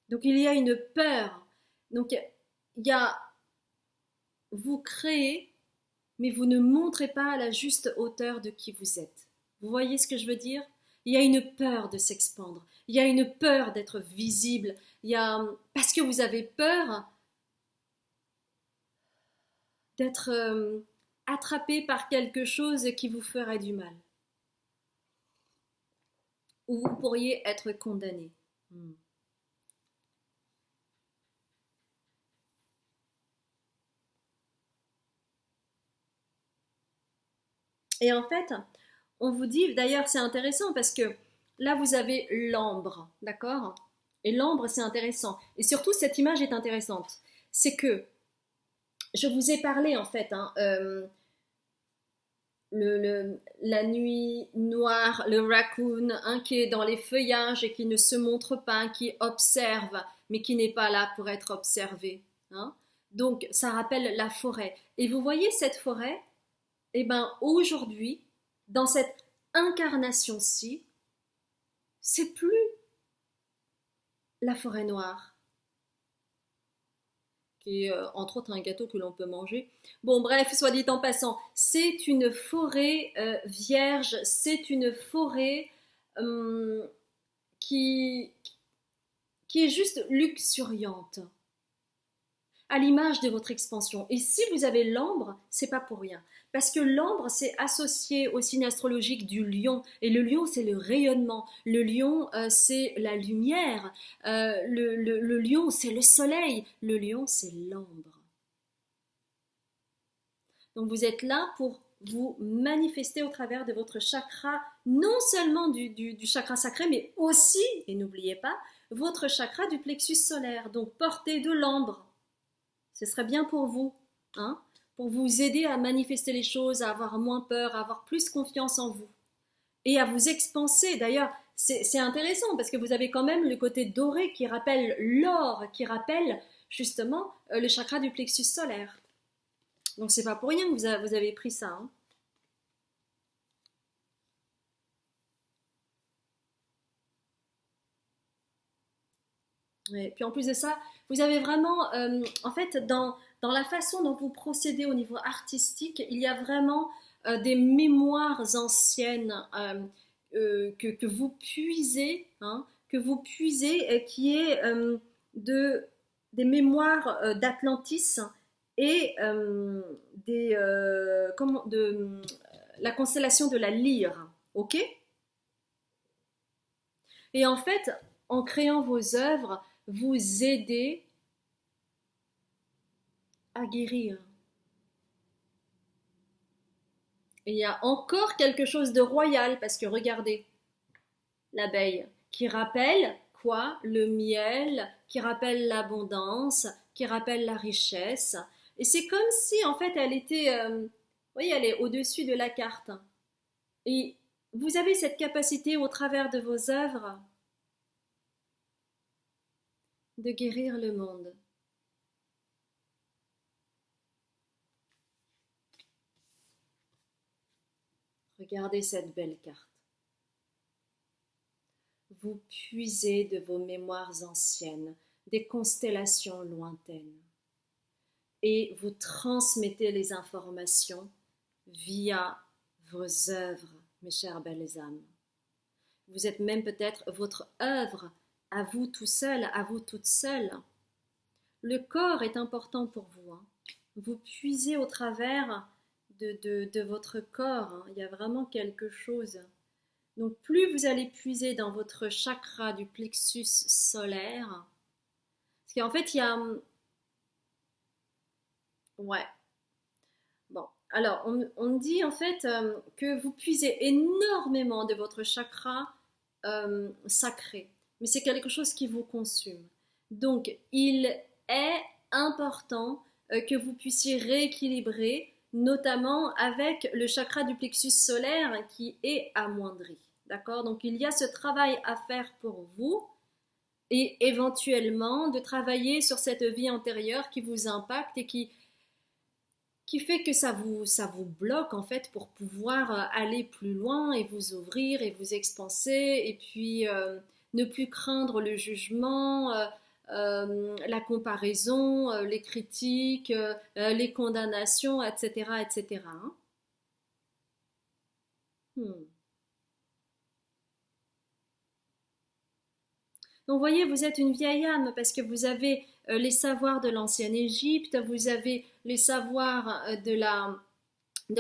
Donc il y a une peur. Donc il y a, vous créez, mais vous ne montrez pas à la juste hauteur de qui vous êtes. Vous voyez ce que je veux dire? Il y a une peur de s'expandre. Il y a une peur d'être visible. Parce que vous avez peur d'être attrapé par quelque chose qui vous ferait du mal. Ou vous pourriez être condamné. Et en fait, on vous dit, d'ailleurs c'est intéressant parce que là vous avez l'ambre, d'accord? Et l'ambre c'est intéressant. Et surtout cette image est intéressante. C'est que, je vous ai parlé en fait, la nuit noire, le raccoon, qui est dans les feuillages et qui ne se montre pas, qui observe, mais qui n'est pas là pour être observé. Donc ça rappelle la forêt. Et vous voyez cette forêt? Eh bien aujourd'hui, dans cette incarnation-ci, c'est plus la forêt noire, qui est entre autres un gâteau que l'on peut manger. Bon bref, soit dit en passant, c'est une forêt vierge, c'est une forêt qui est juste luxuriante, à l'image de votre expansion. Et si vous avez l'ambre, c'est pas pour rien. Parce que l'ambre, c'est associé au signe astrologique du lion. Et le lion, c'est le rayonnement. Le lion, c'est la lumière. Le lion, c'est le soleil. Le lion, c'est l'ambre. Donc vous êtes là pour vous manifester au travers de votre chakra, non seulement du chakra sacré, mais aussi, et n'oubliez pas, votre chakra du plexus solaire. Donc portez de l'ambre. Ce serait bien pour vous, pour vous aider à manifester les choses, à avoir moins peur, à avoir plus confiance en vous et à vous expanser. D'ailleurs, c'est intéressant parce que vous avez quand même le côté doré qui rappelle l'or, qui rappelle justement le chakra du plexus solaire. Donc c'est pas pour rien que vous avez pris ça. Et puis en plus de ça, vous avez vraiment, en fait, dans la façon dont vous procédez au niveau artistique, il y a vraiment des mémoires anciennes que vous puisez, qui est des mémoires d'Atlantis et de la constellation de la Lyre, ok? Et en fait, en créant vos œuvres, vous aidez à guérir. Et il y a encore quelque chose de royal, parce que regardez, l'abeille, qui rappelle quoi? Le miel, qui rappelle l'abondance, qui rappelle la richesse. Et c'est comme si, en fait, elle était, vous voyez, elle est au-dessus de la carte. Et vous avez cette capacité, au travers de vos œuvres, de guérir le monde. Regardez cette belle carte. Vous puisez de vos mémoires anciennes, des constellations lointaines, et vous transmettez les informations via vos œuvres, mes chères belles âmes. Vous êtes même peut-être votre œuvre, à vous tout seul, à vous toute seule. Le corps est important pour vous. Vous puisez au travers de votre corps. Il y a vraiment quelque chose. Donc plus vous allez puiser dans votre chakra du plexus solaire, parce qu'en fait il y a... Ouais. Bon, alors on dit en fait que vous puisez énormément de votre chakra sacré, mais c'est quelque chose qui vous consume. Donc il est important que vous puissiez rééquilibrer, notamment avec le chakra du plexus solaire qui est amoindri. D'accord? Donc il y a ce travail à faire pour vous, et éventuellement de travailler sur cette vie antérieure qui vous impacte et qui fait que ça vous bloque en fait pour pouvoir aller plus loin et vous ouvrir et vous expanser et puis ne plus craindre le jugement, la comparaison, les critiques, les condamnations, etc. etc. Hein. Hmm. Donc, vous voyez, vous êtes une vieille âme parce que vous avez les savoirs de l'ancienne Égypte, vous avez les savoirs de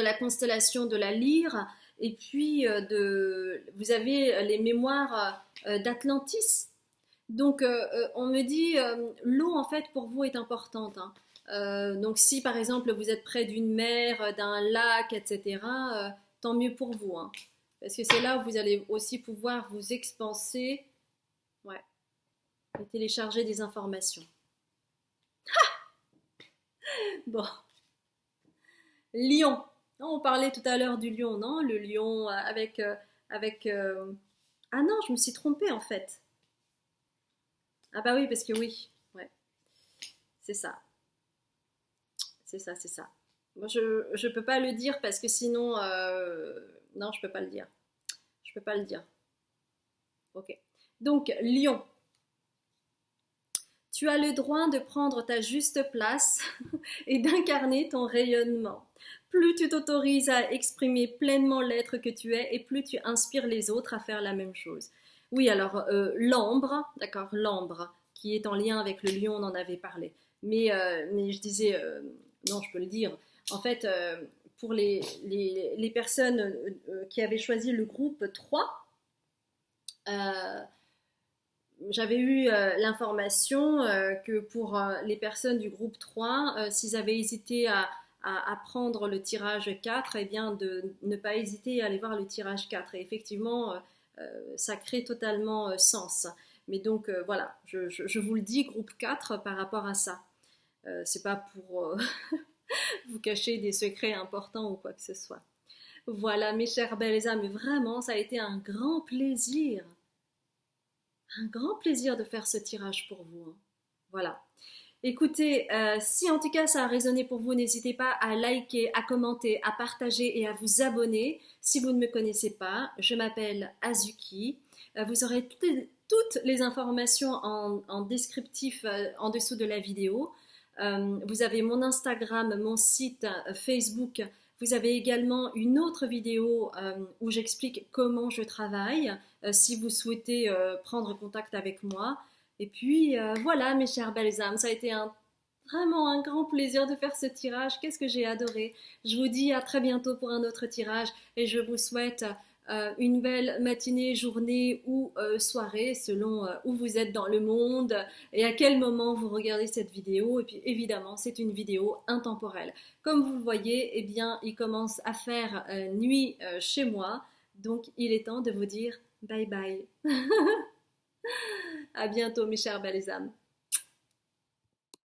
la constellation de la Lyre, et puis vous avez les mémoires d'Atlantis. Donc, on me dit, l'eau, en fait, pour vous est importante. Hein. Donc, si, par exemple, vous êtes près d'une mer, d'un lac, etc., tant mieux pour vous. Hein. Parce que c'est là où vous allez aussi pouvoir vous expanser, ouais, et télécharger des informations. Bon, Lion. On parlait tout à l'heure du lion, non? Le lion avec ah non, je me suis trompée en fait. Ah bah oui, parce que oui, ouais, c'est ça, c'est ça, c'est ça. Moi, je peux pas le dire parce que sinon, non, je peux pas le dire. Je peux pas le dire. Ok. Donc, lion, tu as le droit de prendre ta juste place et d'incarner ton rayonnement. Plus tu t'autorises à exprimer pleinement l'être que tu es et plus tu inspires les autres à faire la même chose. Oui, alors l'ambre, d'accord, l'ambre, qui est en lien avec le lion, on en avait parlé. Mais je disais, non, je peux le dire, en fait, pour les personnes qui avaient choisi le groupe 3, euh, j'avais eu l'information que pour les personnes du groupe 3, s'ils avaient hésité à prendre le tirage 4, eh bien de ne pas hésiter à aller voir le tirage 4. Et effectivement, ça crée totalement sens. Mais donc voilà, je vous le dis, groupe 4 par rapport à ça. C'est pas pour vous cacher des secrets importants ou quoi que ce soit. Voilà, mes chères belles âmes, mais vraiment, ça a été un grand plaisir. Un grand plaisir de faire ce tirage pour vous. Hein. Voilà. Écoutez, si en tout cas ça a résonné pour vous, n'hésitez pas à liker, à commenter, à partager et à vous abonner. Si vous ne me connaissez pas, je m'appelle Azuki. Vous aurez toutes les informations en descriptif en dessous de la vidéo. Vous avez mon Instagram, mon site, Facebook. Vous avez également une autre vidéo où j'explique comment je travaille, si vous souhaitez prendre contact avec moi. Et puis voilà, mes chères belles âmes, ça a été vraiment un grand plaisir de faire ce tirage. Qu'est-ce que j'ai adoré. Je vous dis à très bientôt pour un autre tirage et je vous souhaite une belle matinée, journée ou soirée selon où vous êtes dans le monde et à quel moment vous regardez cette vidéo. Et puis évidemment, c'est une vidéo intemporelle. Comme vous le voyez, eh bien, il commence à faire nuit chez moi. Donc, il est temps de vous dire bye bye. À bientôt, mes chères belles âmes.